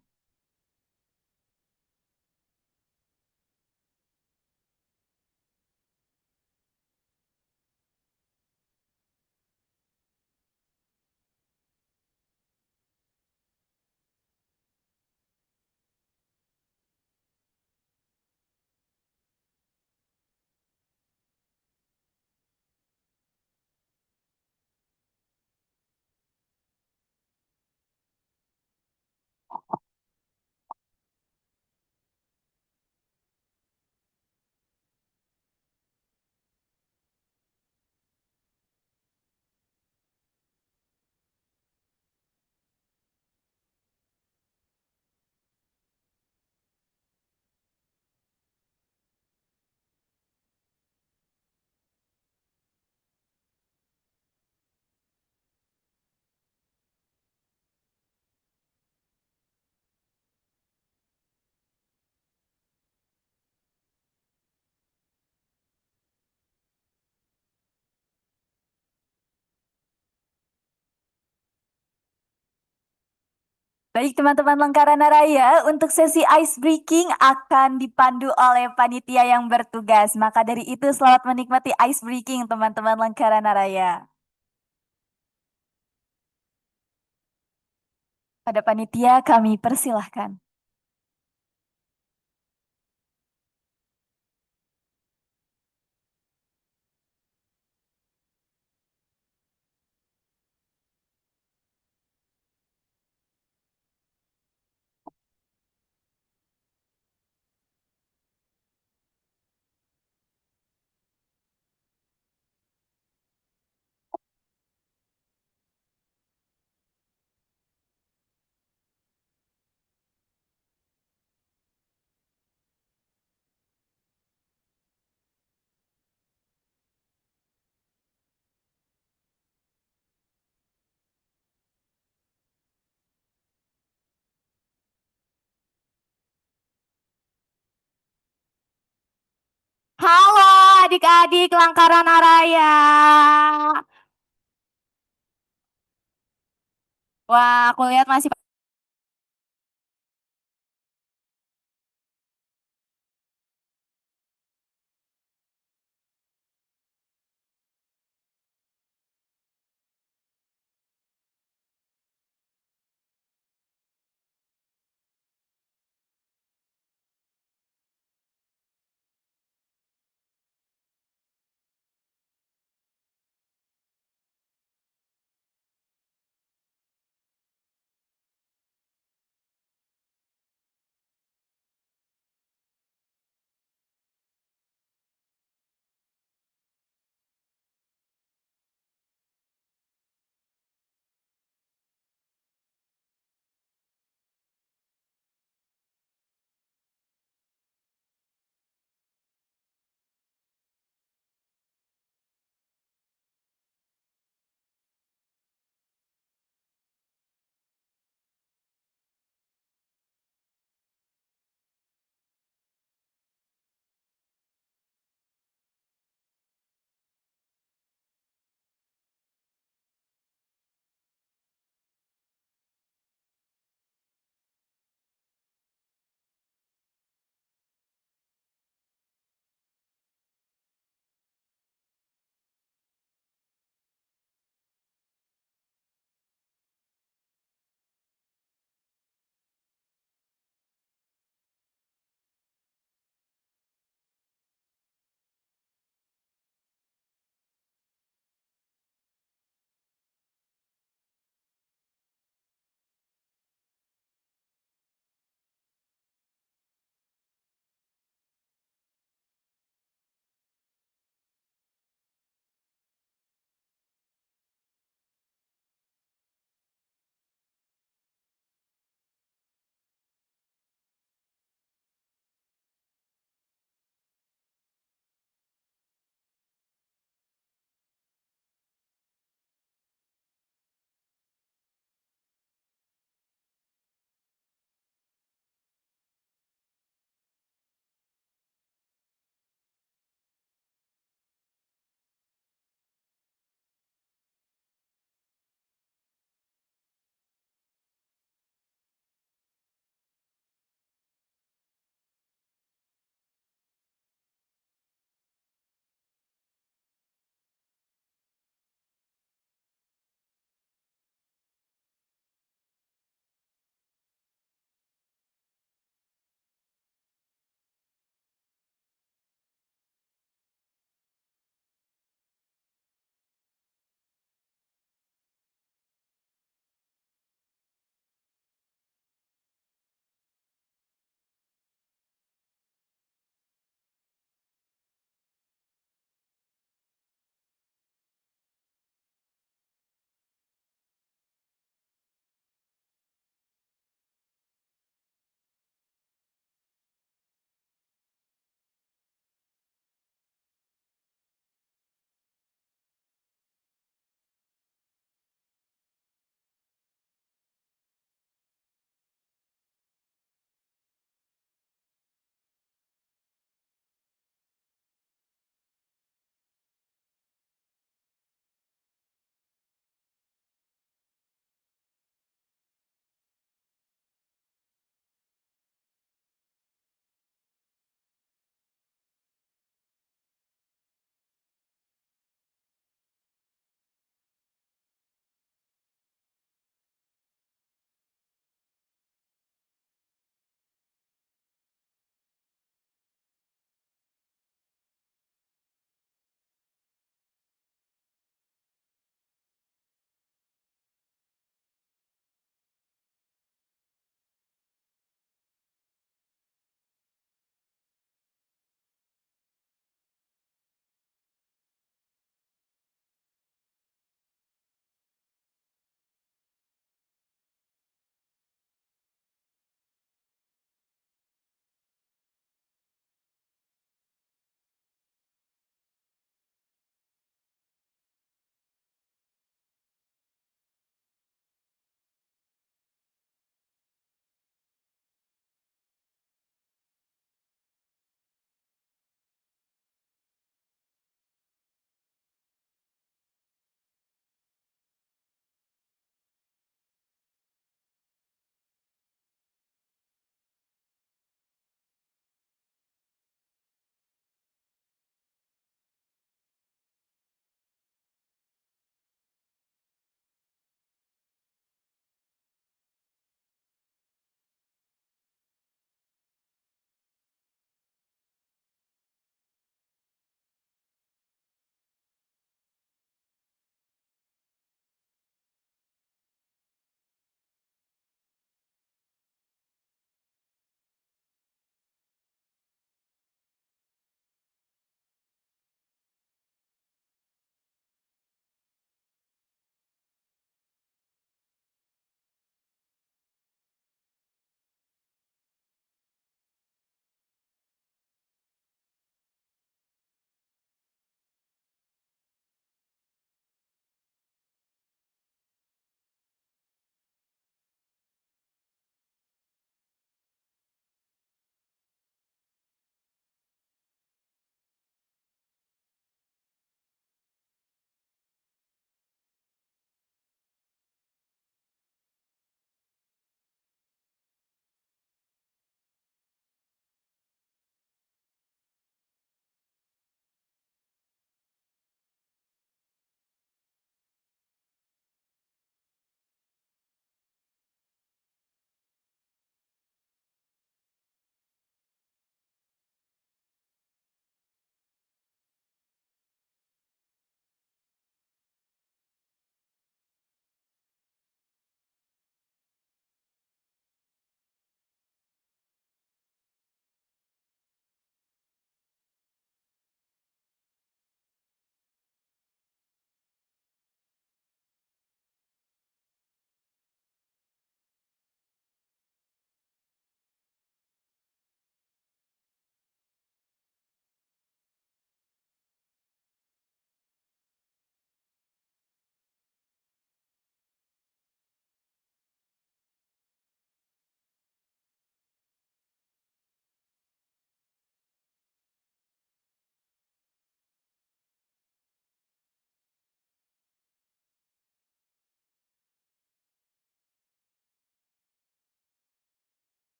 Baik teman-teman Lengkarana Raya, untuk sesi ice breaking akan dipandu oleh panitia yang bertugas. Maka dari itu selamat menikmati ice breaking teman-teman Lengkarana Raya. Pada panitia kami persilahkan. Halo adik-adik Langkarana Raya. Wah, aku lihat masih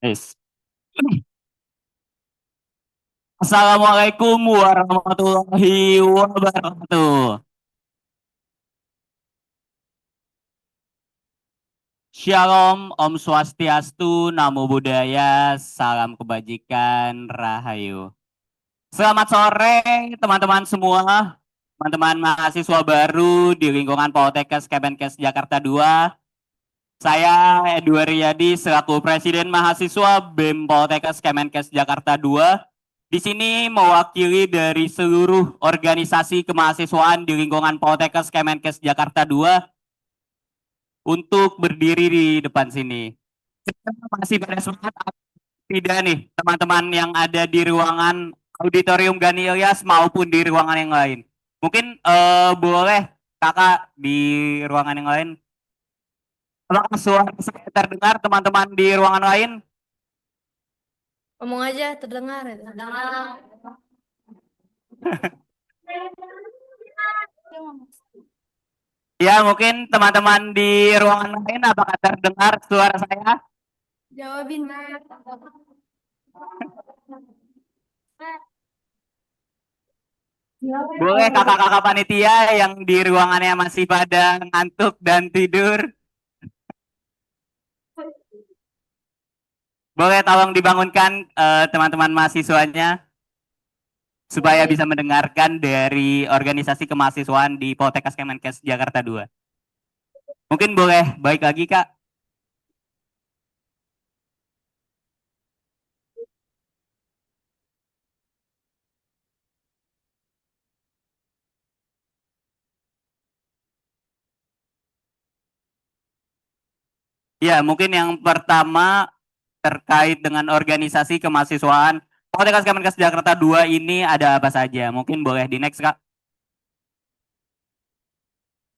Yes. Assalamualaikum warahmatullahi wabarakatuh. Shalom, Om Swastiastu, Namo Buddhaya, salam kebajikan, Rahayu. Selamat sore teman-teman semua, teman-teman mahasiswa baru di lingkungan Poltekkes Kemenkes Jakarta 2. Saya Edward Riyadi selaku Presiden Mahasiswa BEM Poltekkes Kemenkes Jakarta 2. Di sini mewakili dari seluruh organisasi kemahasiswaan di lingkungan Poltekkes Kemenkes Jakarta 2 untuk berdiri di depan sini. Masih pada semangat tidak nih teman-teman yang ada di ruangan Auditorium Gani Ilyas maupun di ruangan yang lain? Mungkin boleh kakak di ruangan yang lain. Apakah suara saya terdengar teman-teman di ruangan lain? Ngomong aja terdengar ya. Ya, mungkin teman-teman di ruangan lain apakah terdengar suara saya? Jawabin. Boleh kakak-kakak panitia yang di ruangannya masih pada ngantuk dan tidur? Boleh tolong dibangunkan teman-teman mahasiswanya supaya bisa mendengarkan dari organisasi kemahasiswaan di Poltekkes Kemenkes Jakarta 2. Mungkin boleh baik lagi, Kak. Ya, mungkin yang pertama terkait dengan organisasi kemahasiswaan Poltekkes Kemenkes Jakarta 2 ini ada apa saja? Mungkin boleh di next, Kak.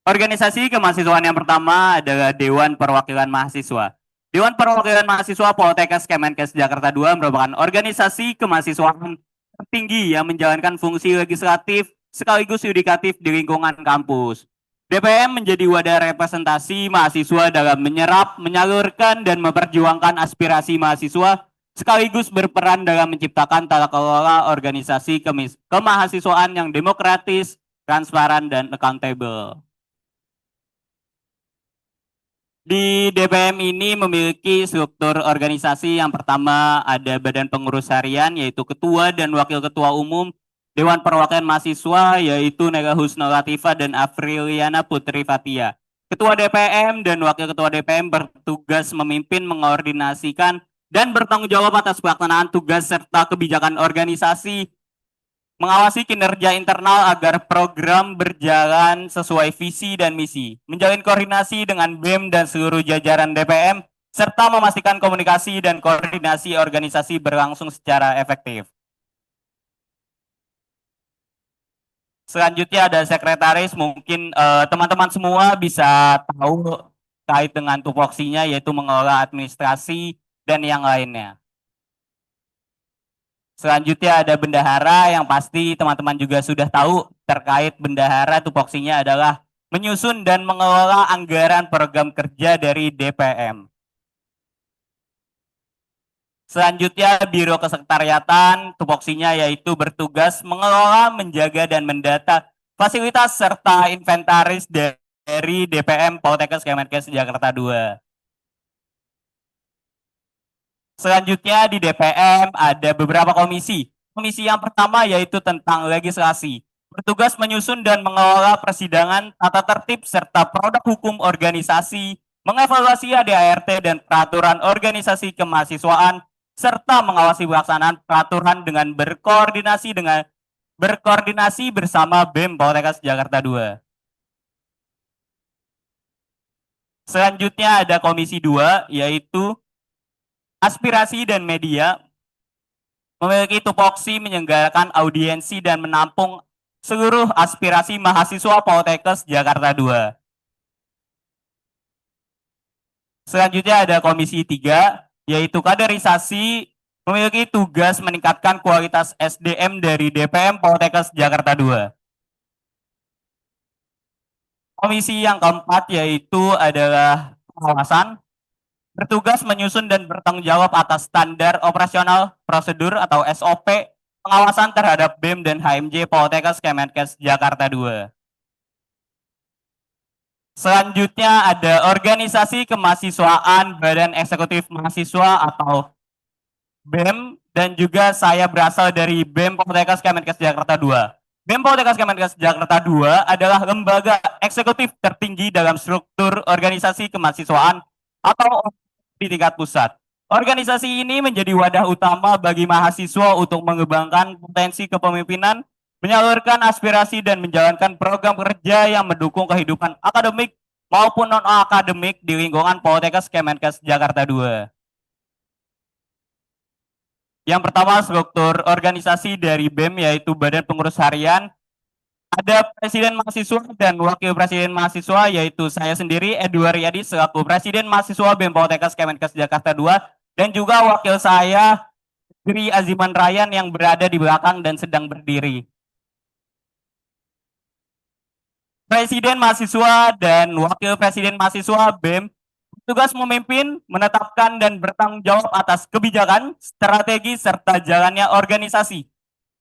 Organisasi kemahasiswaan yang pertama adalah Dewan Perwakilan Mahasiswa. Dewan Perwakilan Mahasiswa Poltekkes Kemenkes Jakarta 2 merupakan organisasi kemahasiswaan tertinggi yang menjalankan fungsi legislatif sekaligus yudikatif di lingkungan kampus. DPM menjadi wadah representasi mahasiswa dalam menyerap, menyalurkan, dan memperjuangkan aspirasi mahasiswa sekaligus berperan dalam menciptakan tata kelola organisasi kemahasiswaan yang demokratis, transparan, dan accountable. Di DPM ini memiliki struktur organisasi. Yang pertama ada Badan Pengurus Harian yaitu Ketua dan Wakil Ketua Umum, Dewan Perwakilan Mahasiswa yaitu Nela Husnul Latifah dan Afriliana Putri Fatia. Ketua DPM dan Wakil Ketua DPM bertugas memimpin, mengordinasikan, dan bertanggung jawab atas pelaksanaan tugas serta kebijakan organisasi, mengawasi kinerja internal agar program berjalan sesuai visi dan misi, menjalin koordinasi dengan BEM dan seluruh jajaran DPM, serta memastikan komunikasi dan koordinasi organisasi berlangsung secara efektif. Selanjutnya ada sekretaris, mungkin teman-teman semua bisa tahu terkait dengan tupoksinya yaitu mengelola administrasi dan yang lainnya. Selanjutnya ada bendahara yang pasti teman-teman juga sudah tahu terkait bendahara tupoksinya adalah menyusun dan mengelola anggaran program kerja dari DPM. Selanjutnya Biro Kesekretariatan tupoksinya yaitu bertugas mengelola, menjaga, dan mendata fasilitas serta inventaris dari DPM Poltekkes Kemenkes Jakarta 2. Selanjutnya di DPM ada beberapa komisi. Komisi yang pertama yaitu tentang legislasi. Bertugas menyusun dan mengelola persidangan, tata tertib, serta produk hukum organisasi, mengevaluasi ADART dan peraturan organisasi kemahasiswaan, serta mengawasi pelaksanaan peraturan dengan berkoordinasi bersama BEM Poltekkes Jakarta 2. Selanjutnya ada komisi 2 yaitu aspirasi dan media, memiliki tupoksi menyelenggarakan audiensi dan menampung seluruh aspirasi mahasiswa Poltekkes Jakarta 2. Selanjutnya ada komisi 3 yaitu kaderisasi, memiliki tugas meningkatkan kualitas SDM dari DPM Poltekkes Jakarta 2. Komisi yang keempat yaitu adalah pengawasan, bertugas menyusun dan bertanggung jawab atas standar operasional prosedur atau SOP pengawasan terhadap BEM dan HMJ Poltekkes Kemenkes Jakarta II. Selanjutnya ada organisasi kemahasiswaan Badan Eksekutif Mahasiswa atau BEM, dan juga saya berasal dari BEM Poltekkes Kemenkes Jakarta II. BEM Poltekkes Kemenkes Jakarta II adalah lembaga eksekutif tertinggi dalam struktur organisasi kemahasiswaan atau di tingkat pusat. Organisasi ini menjadi wadah utama bagi mahasiswa untuk mengembangkan potensi kepemimpinan, menyalurkan aspirasi dan menjalankan program kerja yang mendukung kehidupan akademik maupun non-akademik di lingkungan Poltekkes Kemenkes Jakarta II. Yang pertama, struktur organisasi dari BEM yaitu Badan Pengurus Harian. Ada Presiden Mahasiswa dan Wakil Presiden Mahasiswa yaitu saya sendiri Edward Riyadi selaku Presiden Mahasiswa BEM Poltekkes Kemenkes Jakarta II, dan juga wakil saya Giri Aziman Ryan yang berada di belakang dan sedang berdiri. Presiden Mahasiswa dan Wakil Presiden Mahasiswa BEM bertugas memimpin, menetapkan, dan bertanggung jawab atas kebijakan, strategi, serta jalannya organisasi,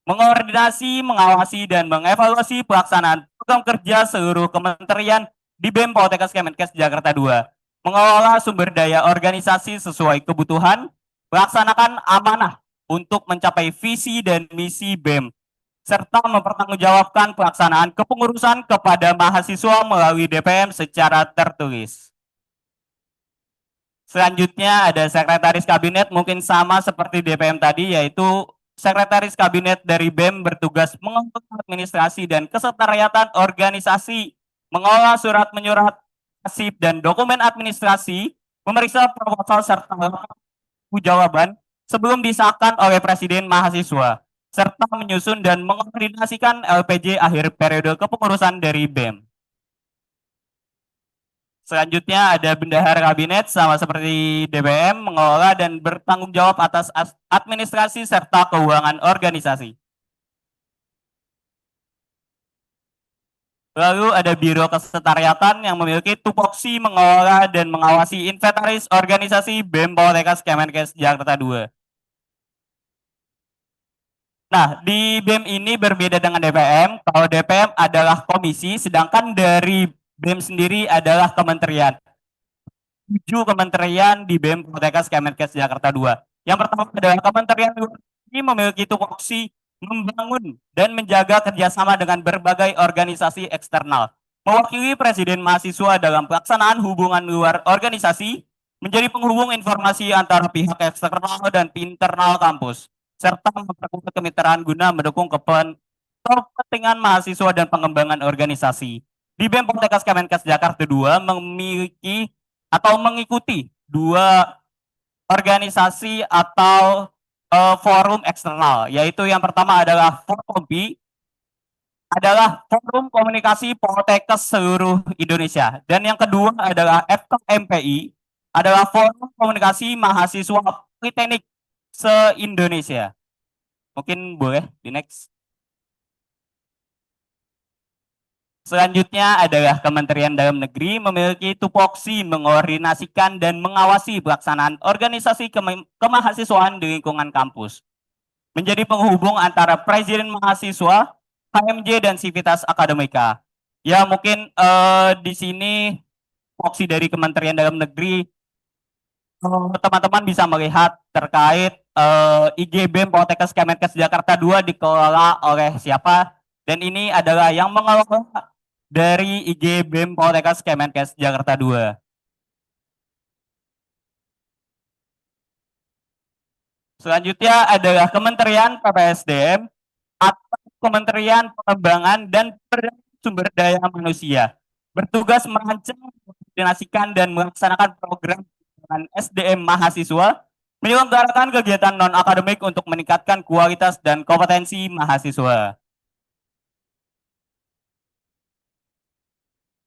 mengordinasi, mengawasi, dan mengevaluasi pelaksanaan program kerja seluruh kementerian di BEM Poltekkes Kemenkes Jakarta II, mengelola sumber daya organisasi sesuai kebutuhan, melaksanakan amanah untuk mencapai visi dan misi BEM, serta mempertanggungjawabkan pelaksanaan kepengurusan kepada mahasiswa melalui DPM secara tertulis. Selanjutnya ada Sekretaris Kabinet, mungkin sama seperti DPM tadi, yaitu Sekretaris Kabinet dari BEM bertugas mengelola administrasi dan kesetaraatan organisasi, mengolah surat menyurat, arsip dan dokumen administrasi, memeriksa proposal serta jawaban sebelum disahkan oleh Presiden Mahasiswa, serta menyusun dan mengkoordinasikan LPJ akhir periode kepengurusan dari BEM. Selanjutnya ada Bendahara Kabinet, sama seperti DPM, mengelola dan bertanggung jawab atas administrasi serta keuangan organisasi. Lalu ada Biro Kesetariatan yang memiliki tupoksi mengelola dan mengawasi inventaris organisasi BEM Poltekkes Kemenkes Jakarta II. Nah, di BEM ini berbeda dengan DPM. Kalau DPM adalah komisi, sedangkan dari BEM sendiri adalah kementerian. 7 kementerian di BEM Poltekkes Kemenkes Jakarta II. Yang pertama adalah Kementerian Luar Negeri memiliki tupoksi membangun dan menjaga kerjasama dengan berbagai organisasi eksternal, mewakili Presiden Mahasiswa dalam pelaksanaan hubungan luar organisasi, menjadi penghubung informasi antara pihak eksternal dan internal kampus, serta memperkuat kemitraan guna mendukung kepentingan mahasiswa dan pengembangan organisasi. Di BEM Poltekkes Kemenkes Jakarta II memiliki atau mengikuti 2 organisasi atau forum eksternal, yaitu yang pertama adalah Forkompi, adalah Forum Komunikasi Poltekkes seluruh Indonesia, dan yang kedua adalah FKMPI, adalah Forum Komunikasi Mahasiswa Politeknik se-Indonesia. Mungkin boleh di next. Selanjutnya adalah Kementerian Dalam Negeri memiliki tupoksi mengordinasikan dan mengawasi pelaksanaan organisasi kemahasiswaan di lingkungan kampus, menjadi penghubung antara Presiden Mahasiswa, HMJ, dan Sivitas Akademika. Ya, mungkin di sini tupoksi dari Kementerian Dalam Negeri, teman-teman bisa melihat terkait IG BEM Poltekkes Kemenkes Jakarta II dikelola oleh siapa, dan ini adalah yang mengelola dari IG BEM Poltekkes Kemenkes Jakarta II. Selanjutnya adalah Kementerian PPSDM atau Kementerian Pengembangan dan Sumber Daya Manusia, bertugas merancang, mengkoordinasikan, dan melaksanakan program SDM mahasiswa, menyelenggarakan kegiatan non-akademik untuk meningkatkan kualitas dan kompetensi mahasiswa.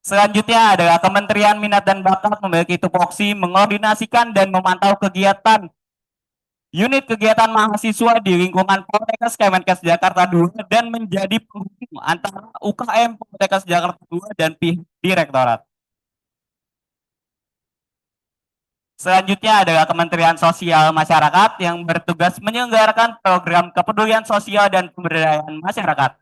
Selanjutnya adalah Kementerian Minat dan Bakat memiliki tupoksi mengordinasikan dan memantau kegiatan unit kegiatan mahasiswa di lingkungan Poltekkes Kemenkes Jakarta II dan menjadi penghubung antara UKM Poltekkes Jakarta II dan pihak direktorat. Selanjutnya adalah Kementerian Sosial Masyarakat yang bertugas menyelenggarakan program kepedulian sosial dan pemberdayaan masyarakat.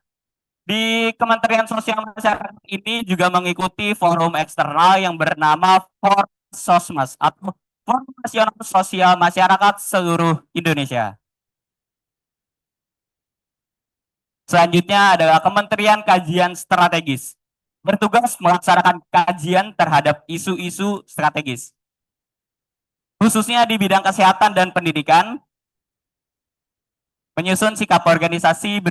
Di Kementerian Sosial Masyarakat ini juga mengikuti forum eksternal yang bernama Forsosmas atau Forum Nasional Sosial Masyarakat seluruh Indonesia. Selanjutnya adalah Kementerian Kajian Strategis, bertugas melaksanakan kajian terhadap isu-isu strategis, khususnya di bidang kesehatan dan pendidikan, menyusun sikap organisasi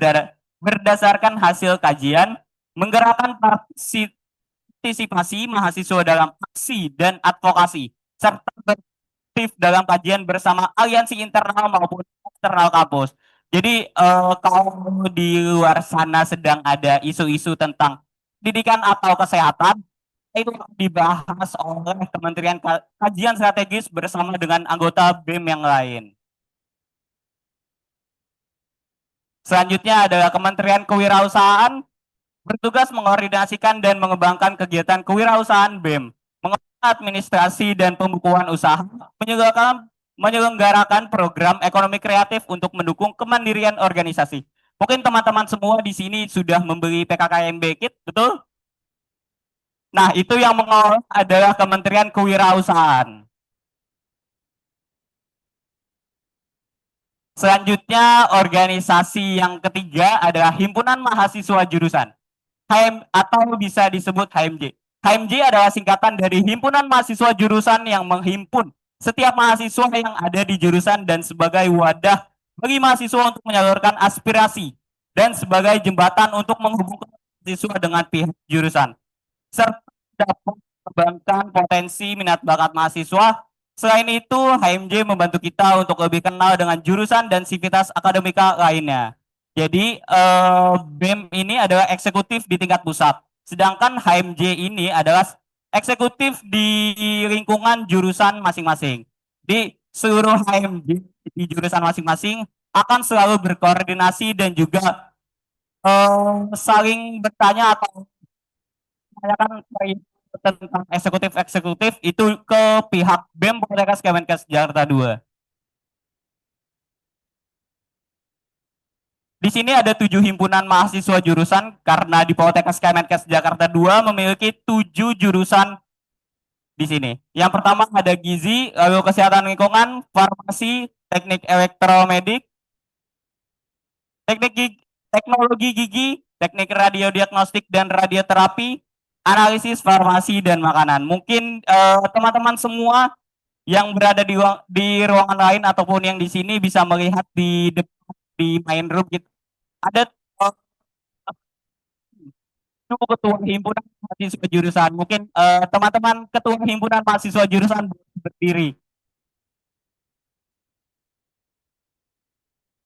berdasarkan hasil kajian, menggerakkan partisipasi mahasiswa dalam aksi dan advokasi, serta beraktif dalam kajian bersama aliansi internal maupun eksternal kampus. Jadi kalau di luar sana sedang ada isu-isu tentang pendidikan atau kesehatan, itu dibahas oleh Kementerian Kajian Strategis bersama dengan anggota BEM yang lain. Selanjutnya adalah Kementerian Kewirausahaan, bertugas mengkoordinasikan dan mengembangkan kegiatan kewirausahaan BEM, mengelola administrasi dan pembukuan usaha, menyelenggarakan program ekonomi kreatif untuk mendukung kemandirian organisasi. Mungkin teman-teman semua di sini sudah membeli PKKMB Kit, betul? Nah, itu yang mengelola adalah Kementerian Kewirausahaan. Selanjutnya, organisasi yang ketiga adalah Himpunan Mahasiswa Jurusan, atau bisa disebut HMJ. HMJ adalah singkatan dari Himpunan Mahasiswa Jurusan yang menghimpun setiap mahasiswa yang ada di jurusan dan sebagai wadah bagi mahasiswa untuk menyalurkan aspirasi dan sebagai jembatan untuk menghubungkan mahasiswa dengan pihak jurusan, serta dapat mengembangkan potensi minat bakat mahasiswa. Selain itu, HMJ membantu kita untuk lebih kenal dengan jurusan dan sivitas akademika lainnya. Jadi, BEM ini adalah eksekutif di tingkat pusat, sedangkan HMJ ini adalah eksekutif di lingkungan jurusan masing-masing. Di seluruh HMJ di jurusan masing-masing akan selalu berkoordinasi dan juga saling bertanya atau menanyakan tentang eksekutif itu ke pihak BEM Poltekkes Kemenkes Jakarta 2. Di sini ada 7 himpunan mahasiswa jurusan karena di Poltekkes Kemenkes Jakarta 2 memiliki 7 jurusan di sini. Yang pertama ada gizi, lalu kesehatan lingkungan, farmasi, teknik elektromedik, teknologi gigi, teknik radiodiagnostik dan radioterapi, analisis farmasi dan makanan. Mungkin teman-teman semua yang berada di ruangan lain ataupun yang di sini bisa melihat di main room gitu. Ada ketua himpunan mahasiswa jurusan. Mungkin teman-teman ketua himpunan mahasiswa jurusan berdiri.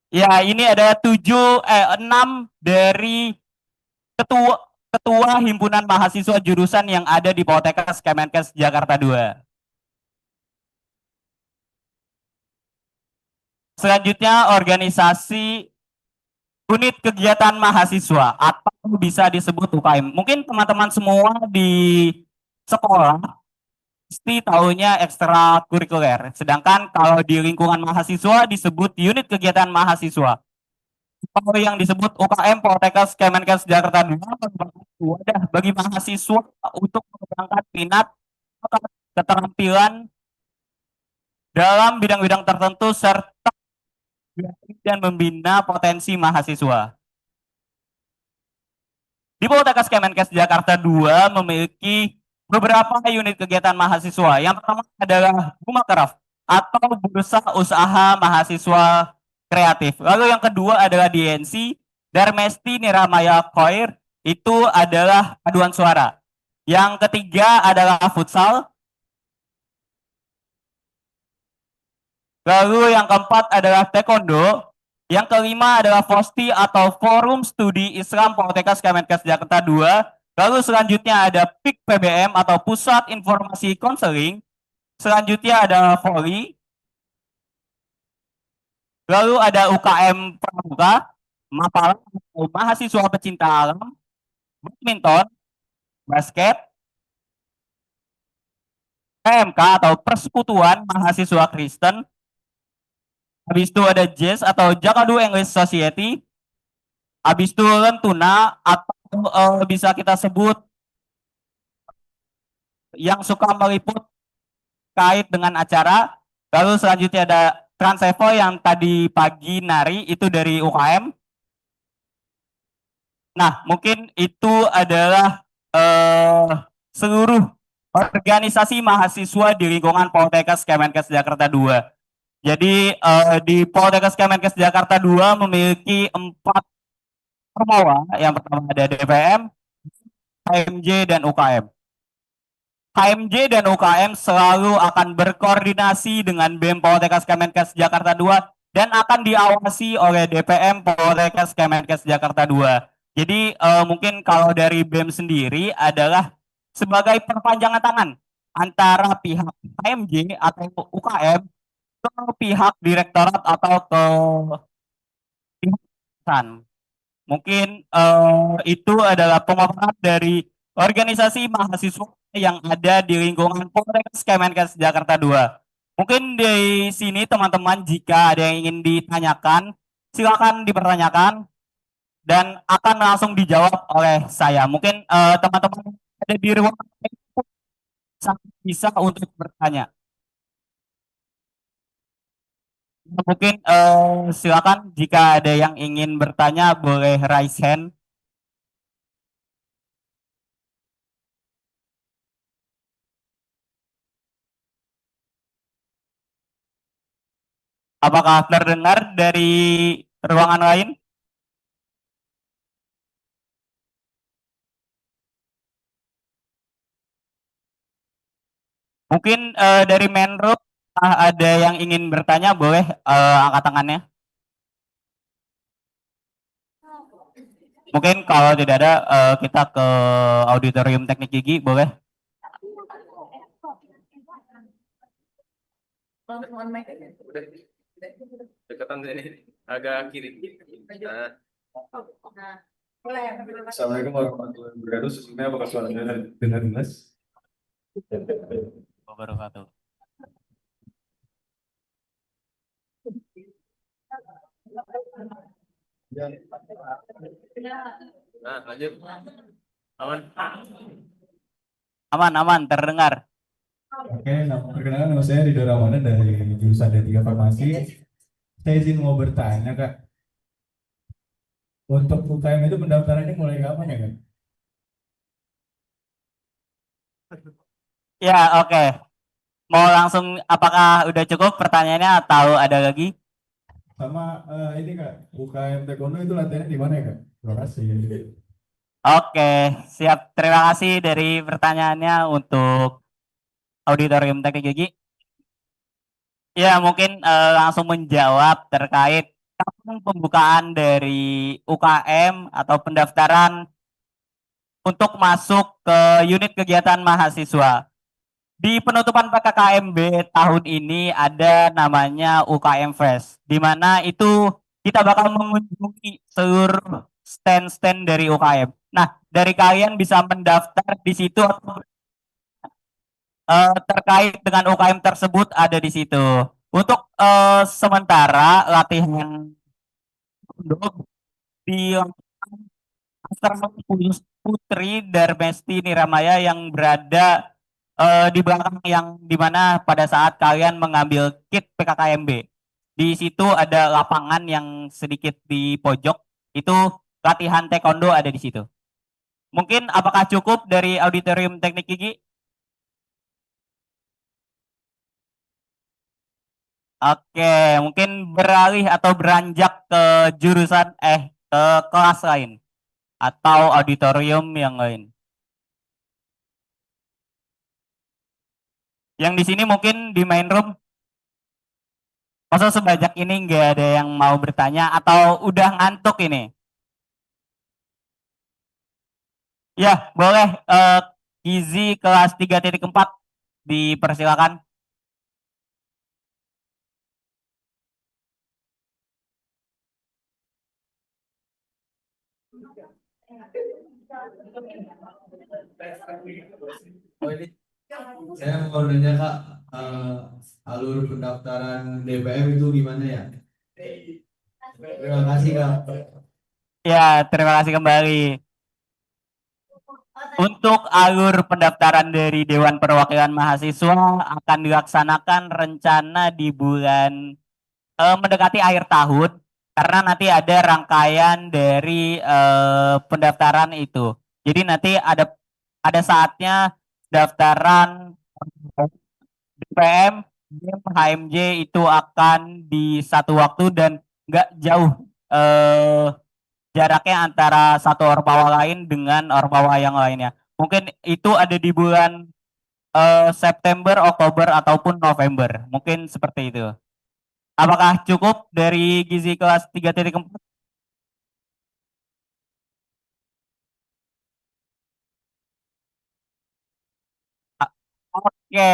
Ya, ini ada 6 dari ketua himpunan mahasiswa jurusan yang ada di Poltekkes Kemenkes Jakarta 2. Selanjutnya organisasi unit kegiatan mahasiswa atau bisa disebut UKM. Mungkin teman-teman semua di sekolah pasti tahunya ekstrakurikuler. Sedangkan kalau di lingkungan mahasiswa disebut unit kegiatan mahasiswa. Kalau yang disebut UKM Poltekkes Kemenkes Jakarta 2 wadah bagi mahasiswa untuk mengembangkan minat, keterampilan dalam bidang-bidang tertentu serta dan membina potensi mahasiswa. Di Poltekkes Kemenkes Jakarta 2 memiliki beberapa unit kegiatan mahasiswa. Yang pertama adalah Bumakraf atau Bursa Usaha Mahasiswa Kreatif. Lalu yang kedua adalah DNC, Darmesti Niramaya Koir, itu adalah paduan suara. Yang ketiga adalah futsal. Lalu yang keempat adalah taekwondo. Yang kelima adalah FOSTI atau Forum Studi Islam Poltekkes Kemenkes Jakarta 2. Lalu selanjutnya ada PIK PBM atau Pusat Informasi Konseling. Selanjutnya ada voli. Lalu ada UKM Pramuka, Mapala, mahasiswa pecinta alam, badminton, basket, PMK atau Persekutuan Mahasiswa Kristen. Habis itu ada JES atau Jakadu English Society. Habis itu Lentuna atau bisa kita sebut yang suka meliput kait dengan acara. Lalu selanjutnya ada Transevo yang tadi pagi nari itu dari UKM. Nah, mungkin itu adalah seluruh organisasi mahasiswa di lingkungan Poltekkes Kemenkes Jakarta 2. Jadi di Poltekkes Kemenkes Jakarta 2 memiliki 4 Formawa. Yang pertama ada DPM, KMJ, dan UKM. KMJ dan UKM selalu akan berkoordinasi dengan BEM Poltekkes Kemenkes Jakarta 2 dan akan diawasi oleh DPM Poltekkes Kemenkes Jakarta 2. Jadi mungkin kalau dari BEM sendiri adalah sebagai perpanjangan tangan antara pihak KMJ atau UKM ke pihak direktorat atau ke pihak perusahaan. Mungkin itu adalah pemaparan dari organisasi mahasiswa yang ada di lingkungan Poltekkes Kemenkes Jakarta 2. Mungkin di sini teman-teman jika ada yang ingin ditanyakan, silakan dipertanyakan dan akan langsung dijawab oleh saya. Mungkin teman-teman ada di ruangan bisa untuk bertanya. Mungkin silakan jika ada yang ingin bertanya boleh raise hand. Apakah terdengar dari ruangan lain? Mungkin dari main room ada yang ingin bertanya boleh angkat tangannya. Mungkin kalau tidak ada kita ke auditorium teknik gigi boleh. Dekatan ini agak kiri. Nah. Assalamualaikum warahmatullahi wabarakatuh. Sesungguhnya apakah suara dengar jelas? Wabarakatuh. Nah, lanjut. Aman. Aman, terdengar. Oke, perkenalkan nama saya Ridho Ramadan dari jurusan D3 Farmasi. Saya izin mau bertanya, Kak. Untuk UKM itu pendaftarannya mulai kapan ya, Kak? Ya, oke. Mau langsung, apakah udah cukup pertanyaannya atau ada lagi? Sama ini, Kak, UKM Taekwondo itu latihannya di mana ya, Kak? Terima kasih. Oke, siap. Terima kasih dari pertanyaannya untuk Auditorium Teknik Gigi. Ya, mungkin langsung menjawab terkait kapan pembukaan dari UKM atau pendaftaran untuk masuk ke unit kegiatan mahasiswa. Di penutupan PKKMB tahun ini ada namanya UKM Fest, di mana itu kita bakal mengunjungi seluruh stand-stand dari UKM. Nah, dari kalian bisa mendaftar di situ atau terkait dengan UKM tersebut ada di situ. Untuk sementara latihan di Asrama Putri Darmesti Niramaya yang berada di belakang yang dimana pada saat kalian mengambil kit PKKMB. Di situ ada lapangan yang sedikit di pojok, itu latihan taekwondo ada di situ. Mungkin apakah cukup dari Auditorium Teknik Gigi? Oke, mungkin beralih atau beranjak ke jurusan ke kelas lain atau auditorium yang lain. Yang di sini mungkin di main room. Masa sebanyak ini nggak ada yang mau bertanya atau udah ngantuk ini? Ya, boleh Gizi kelas 3.4 dipersilakan. Saya mau nanya Kak, alur pendaftaran DPM itu gimana ya? Terima kasih Kak. Ya, terima kasih kembali. Untuk alur pendaftaran dari Dewan Perwakilan Mahasiswa akan dilaksanakan rencana di bulan mendekati akhir tahun karena nanti ada rangkaian dari pendaftaran itu. Jadi nanti ada saatnya daftaran DPM, BEM, HMJ itu akan di satu waktu dan nggak jauh jaraknya antara satu ormawa lain dengan ormawa yang lainnya. Mungkin itu ada di bulan September, Oktober, ataupun November. Mungkin seperti itu. Apakah cukup dari gizi kelas 3.4? Oke,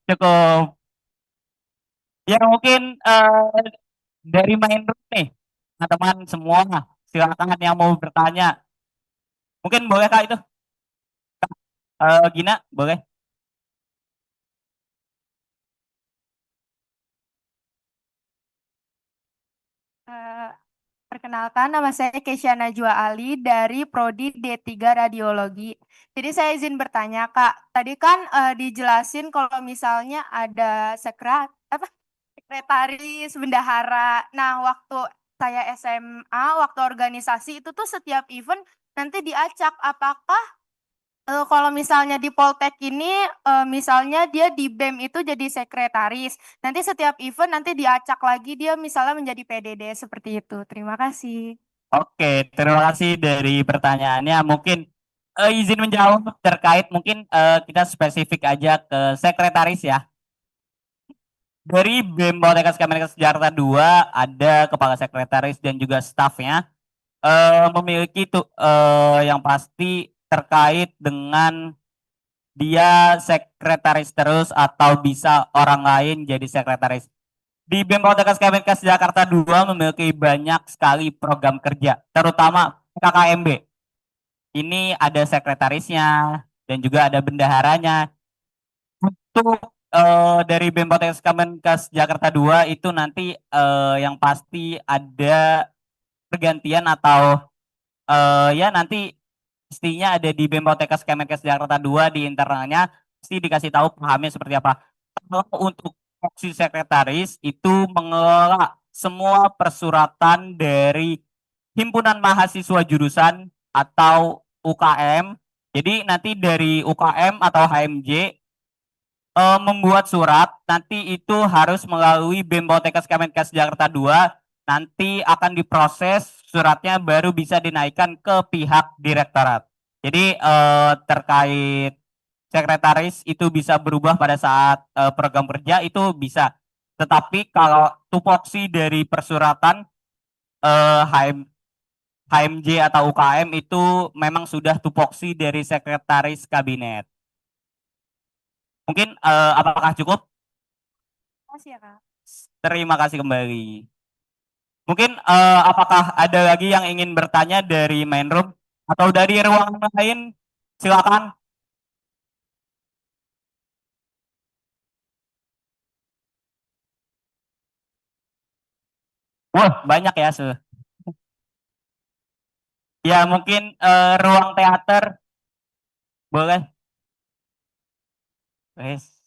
cukup. Ya mungkin dari main room nih, teman-teman semua, silakan yang mau bertanya. Mungkin boleh Kak itu? Gina, boleh? Perkenalkan, nama saya Kesya Najwa Ali dari Prodi D3 Radiologi. Jadi saya izin bertanya, Kak. Tadi kan dijelasin kalau misalnya ada sekretaris bendahara. Nah, waktu saya SMA, waktu organisasi itu tuh setiap event nanti diacak. Apakah kalau misalnya di Poltek ini, misalnya dia di BEM itu jadi sekretaris. Nanti setiap event nanti diacak lagi dia misalnya menjadi PDD seperti itu. Terima kasih. Oke, terima kasih dari pertanyaannya. Mungkin izin menjawab terkait mungkin kita spesifik aja ke sekretaris ya. Dari BEM Poltekkes Kemenkes Jakarta 2 ada kepala sekretaris dan juga stafnya memiliki yang pasti terkait dengan dia sekretaris terus atau bisa orang lain jadi sekretaris. Di BEM Poltekkes Kemenkes Jakarta 2 memiliki banyak sekali program kerja, terutama KKMB. Ini ada sekretarisnya dan juga ada bendaharanya. Untuk dari BEM Poltekkes Kemenkes Jakarta 2 itu nanti yang pasti ada pergantian atau ya nanti pastinya ada di BEM Poltekkes Kemenkes Jakarta 2 di internalnya pasti dikasih tahu pahamnya seperti apa. Kalau untuk fungsi sekretaris itu mengelola semua persuratan dari himpunan mahasiswa jurusan atau UKM. Jadi nanti dari UKM atau HMJ membuat surat nanti itu harus melalui BEM Poltekkes Kemenkes Jakarta 2 nanti akan diproses suratnya baru bisa dinaikkan ke pihak direktorat. Jadi terkait sekretaris itu bisa berubah pada saat program kerja itu bisa. Tetapi kalau tupoksi dari persuratan HMJ atau UKM itu memang sudah tupoksi dari sekretaris kabinet. Mungkin apakah cukup? Terima kasih ya, Kak. Terima kasih kembali. Mungkin apakah ada lagi yang ingin bertanya dari main room atau dari ruangan lain? Silakan. Wah, banyak ya, Ya, mungkin ruang teater boleh. Wes.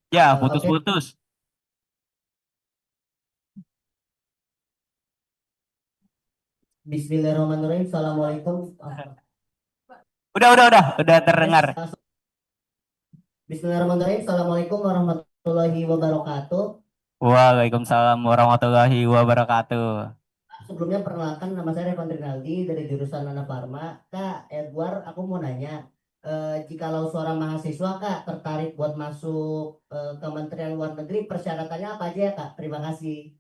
Ya, putus-putus. Bismillahirrahmanirrahim. Assalamualaikum. Udah terdengar. Bismillahirrahmanirrahim. Assalamualaikum warahmatullahi wabarakatuh. Waalaikumsalam warahmatullahi wabarakatuh. Sebelumnya perkenalkan, nama saya Revan Rinaldi dari jurusan Nana Farma. Kak Edward, aku mau nanya, jikalau seorang mahasiswa Kak tertarik buat masuk Kementerian Luar Negeri, persyaratannya apa aja ya Kak? Terima kasih.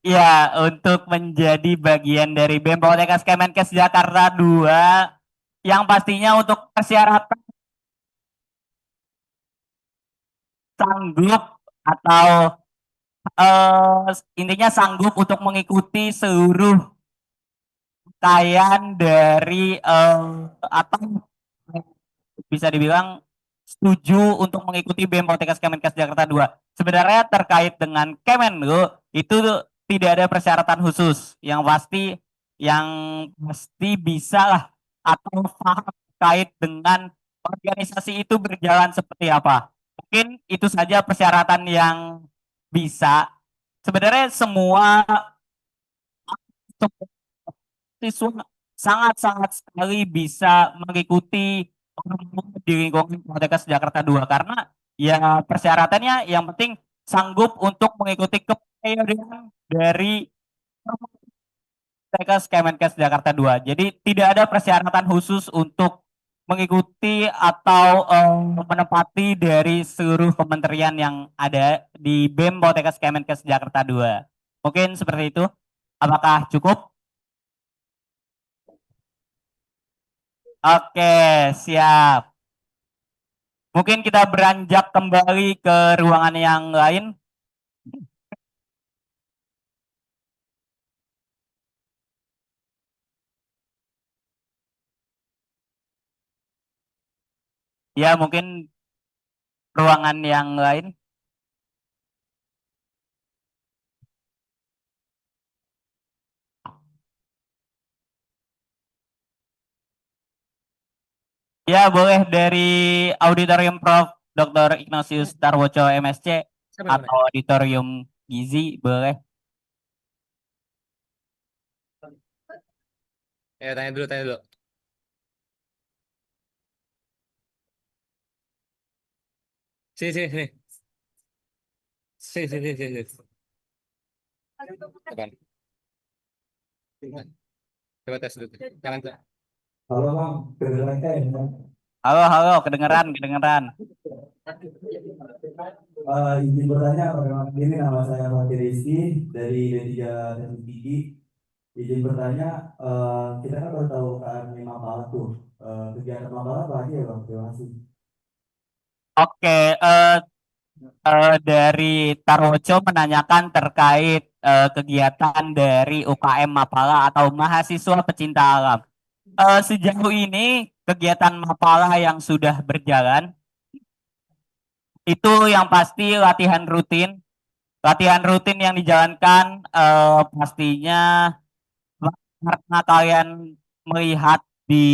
Ya, untuk menjadi bagian dari BEM Poltekkes Kemenkes Jakarta 2, yang pastinya untuk persyaratan sanggup atau intinya sanggup untuk mengikuti seluruh rangkaian dari atau bisa dibilang setuju untuk mengikuti BEM Poltekkes Kemenkes Jakarta 2. Sebenarnya terkait dengan Kemenlu itu tidak ada persyaratan khusus yang pasti bisa lah atau paham terkait dengan organisasi itu berjalan seperti apa. Mungkin itu saja persyaratan yang bisa. Sebenarnya semua siswa sangat-sangat sekali bisa mengikuti di lingkungan Poltekkes Jakarta 2 karena ya persyaratannya yang penting sanggup untuk mengikuti kepedean dari Poltekkes Kemenkes Jakarta 2. Jadi tidak ada persyaratan khusus untuk mengikuti atau menempati dari seluruh kementerian yang ada di BEM Poltekkes Kemenkes Jakarta 2. Mungkin seperti itu. Apakah cukup? Oke, siap. Mungkin kita beranjak kembali ke ruangan yang lain. Ya, mungkin ruangan yang lain. Ya, boleh dari Auditorium Prof. Dr. Ignatius Tarwoco MSC atau Auditorium Gizi, boleh. Ya, tanya dulu, tanya dulu. Sini, sini, sini. Sini, sini, sini, sini. Depan. Coba tes dulu. Jangan. Halo Bang, kedengeran kan? Halo, kedengeran. Izin bertanya, ini nama saya Fatih Rizky dari D3 Teknik Gigi. Izin bertanya, kita kan baru tahu kan Mapala tuh. Kegiatan Mapala apa aja ya Bang? Terima kasih. Oke, dari Tarwoco menanyakan terkait kegiatan dari UKM Mapala atau mahasiswa pecinta alam. Sejauh ini kegiatan Mapala yang sudah berjalan itu yang pasti latihan rutin. Latihan rutin yang dijalankan pastinya karena kalian melihat di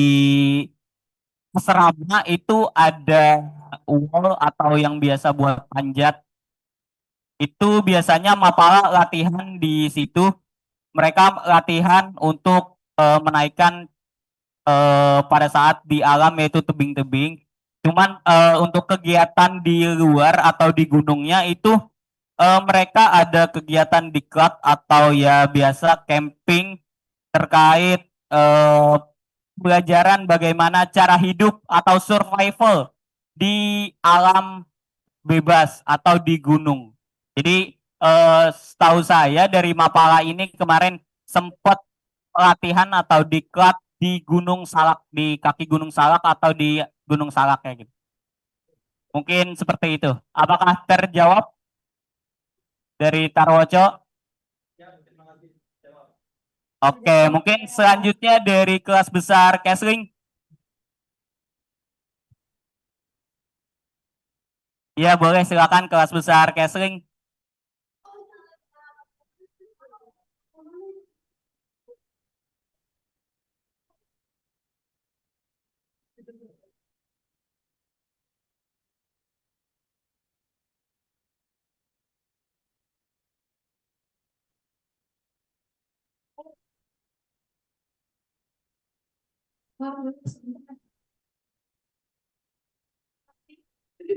asrama itu ada wall atau yang biasa buat panjat. Itu biasanya Mapala latihan di situ. Mereka latihan untuk menaikkan pada saat di alam yaitu tebing-tebing. Cuman untuk kegiatan di luar atau di gunungnya itu mereka ada kegiatan diklat atau ya biasa camping terkait pelajaran bagaimana cara hidup atau survival di alam bebas atau di gunung. Jadi setahu saya dari Mapala ini kemarin sempat latihan atau diklat di Gunung Salak, di kaki Gunung Salak atau di Gunung Salak ya gitu. Mungkin seperti itu. Apakah terjawab dari Tarwoco? Oke, mungkin selanjutnya dari kelas besar Kesling. Ya, boleh silakan kelas besar Kesling.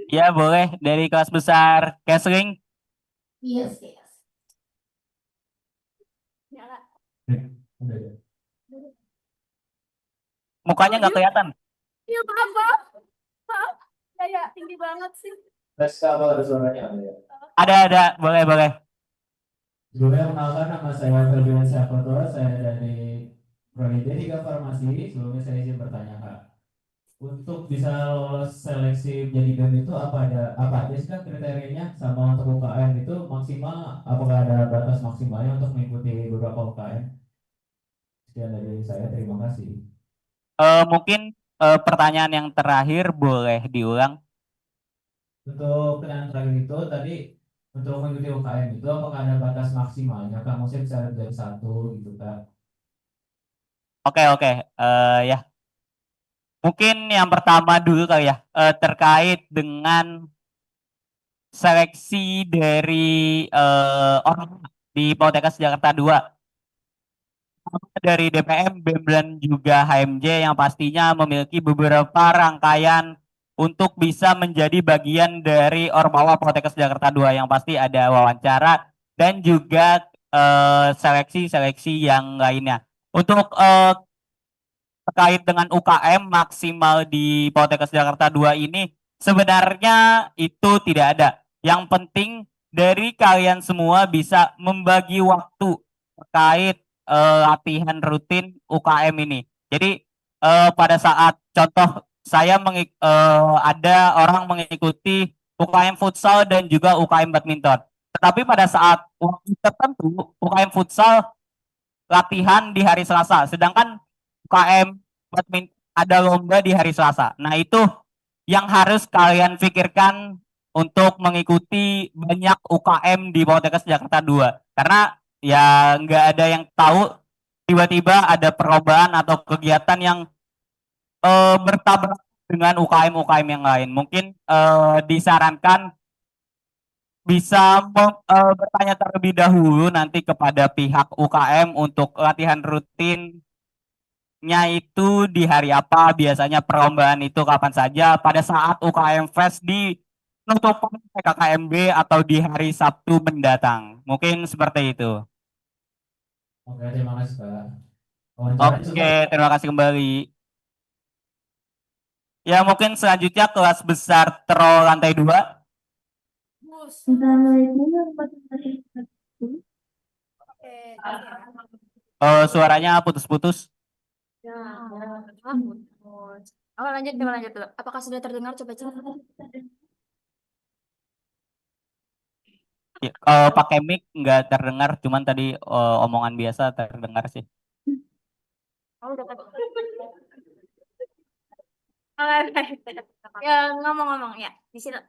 Ya, boleh dari kelas besar Kesling. Yes. Mukanya nggak kelihatan. Iya, maaf. Kayak tinggi banget sih. Tes kalau ada suaranya ada ya? Ada, boleh. Sebelumnya kenalkan nama saya Ferdian Syahkoto, saya dari Prodi D3 Farmasi. Sebelumnya saya izin bertanya Kak, untuk bisa lolos seleksi menjadi BEM itu apa aja sih Kak kriterianya, sama untuk UKM itu maksimal, apakah ada batas maksimalnya untuk mengikuti beberapa UKM? Sekian dari saya, terima kasih. Mungkin pertanyaan yang terakhir boleh diulang. Untuk pertanyaan terakhir itu tadi, untuk mengikuti UKM itu apakah ada batas maksimalnya Kak? Maksudnya bisa lebih dari satu gitu Kak? Oke, oke. Ya, mungkin yang pertama dulu kali ya, terkait dengan seleksi dari orang di Poltekkes Jakarta 2 dari DPM, BEM dan juga HMJ yang pastinya memiliki beberapa rangkaian untuk bisa menjadi bagian dari Ormawa Poltekkes Jakarta 2 yang pasti ada wawancara dan juga seleksi-seleksi yang lainnya. Untuk terkait dengan UKM maksimal di Poltekkes Jakarta 2 ini sebenarnya itu tidak ada. Yang penting dari kalian semua bisa membagi waktu terkait latihan rutin UKM ini. Jadi pada saat contoh saya ada orang mengikuti UKM futsal dan juga UKM badminton. Tetapi pada saat waktu tertentu UKM futsal latihan di hari Selasa, sedangkan UKM badminton ada lomba di hari Selasa. Nah, itu yang harus kalian pikirkan untuk mengikuti banyak UKM di Poltekkes Jakarta 2. Karena ya nggak ada yang tahu tiba-tiba ada perlombaan atau kegiatan yang bertabrakan dengan UKM-UKM yang lain. Mungkin disarankan bisa bertanya terlebih dahulu nanti kepada pihak UKM untuk latihan rutinnya itu di hari apa, biasanya perlombaan itu kapan saja, pada saat UKM Fest di penutupan PKKMB atau di hari Sabtu mendatang. Mungkin seperti itu. Oke, terima kasih Kak. Wawancaranya Oke, terima kasih kembali. Ya, mungkin selanjutnya kelas besar Tro lantai 2. Suaranya putus-putus. Ya, lanjut dulu. Apakah sudah terdengar? Coba cek. Ya, pakai mic nggak terdengar, cuman tadi omongan biasa terdengar sih. Oh, udah ya, ngomong-ngomong ya. Di sini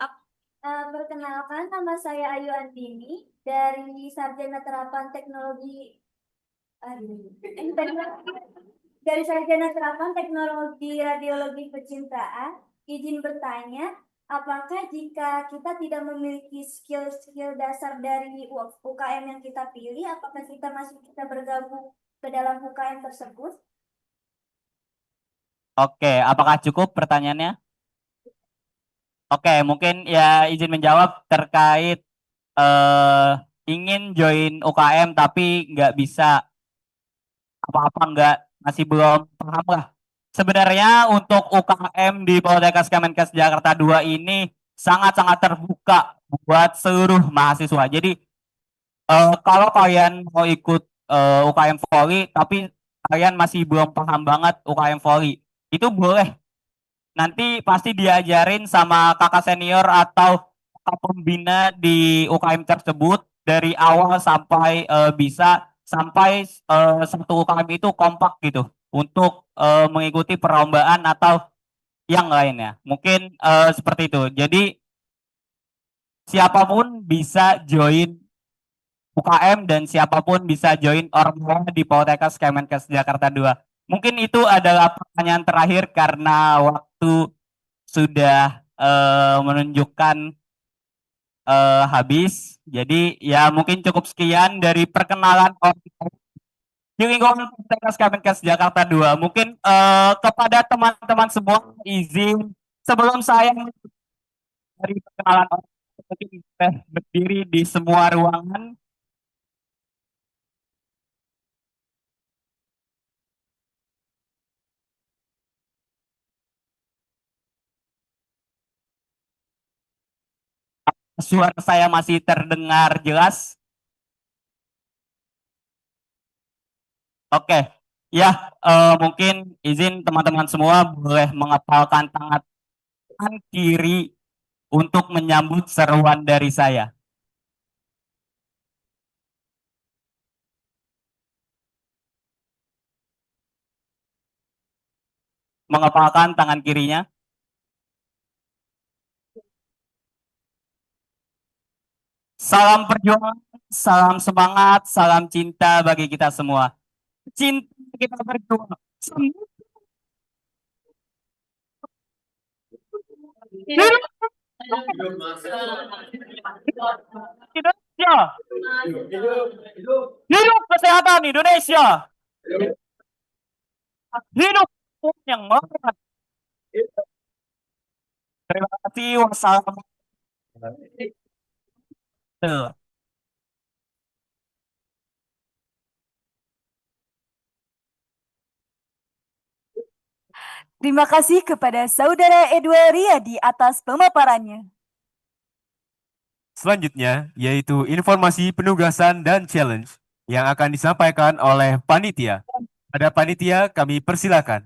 Perkenalkan, nama saya Ayu Andini dari Sarjana Terapan Teknologi dari Sarjana Terapan Teknologi Radiologi Pencitraan. Izin bertanya, apakah jika kita tidak memiliki skill-skill dasar dari UKM yang kita pilih, apakah kita masih bisa bergabung ke dalam UKM tersebut? Oke, apakah cukup pertanyaannya? Oke, mungkin ya izin menjawab terkait ingin join UKM tapi nggak bisa apa-apa, nggak, masih belum paham lah. Sebenarnya untuk UKM di Poltekkes Kemenkes Jakarta 2 ini sangat-sangat terbuka buat seluruh mahasiswa. Jadi kalau kalian mau ikut UKM Volley tapi kalian masih belum paham banget UKM Volley, itu boleh. Nanti pasti diajarin sama kakak senior atau kakak pembina di UKM tersebut dari awal sampai sampai satu UKM itu kompak gitu untuk mengikuti perlombaan atau yang lainnya. Mungkin seperti itu. Jadi siapapun bisa join UKM dan siapapun bisa join Ormawa di Poltekkes Kemenkes Jakarta 2. Mungkin itu adalah pertanyaan terakhir karena waktu sudah menunjukkan habis. Jadi ya mungkin cukup sekian dari perkenalan di lingkungan Poltekkes Kemenkes Jakarta 2. Mungkin kepada teman-teman semua izin sebelum saya dari perkenalan mungkin berdiri di semua ruangan. Suara saya masih terdengar jelas? Oke, ya mungkin izin teman-teman semua boleh mengepalkan tangan kiri untuk menyambut seruan dari saya. mengepalkan tangan kirinya. Salam perjuangan, salam semangat, salam cinta bagi kita semua. Cinta kita berjuang. Indonesia. Hidup kesehatan Indonesia. Hidup yang merdeka. Terima kasih. Wassalamualaikum. Terima kasih kepada Saudara Edward Riyadi atas pemaparannya. Selanjutnya, yaitu informasi penugasan dan challenge yang akan disampaikan oleh panitia. Pada panitia, kami persilakan.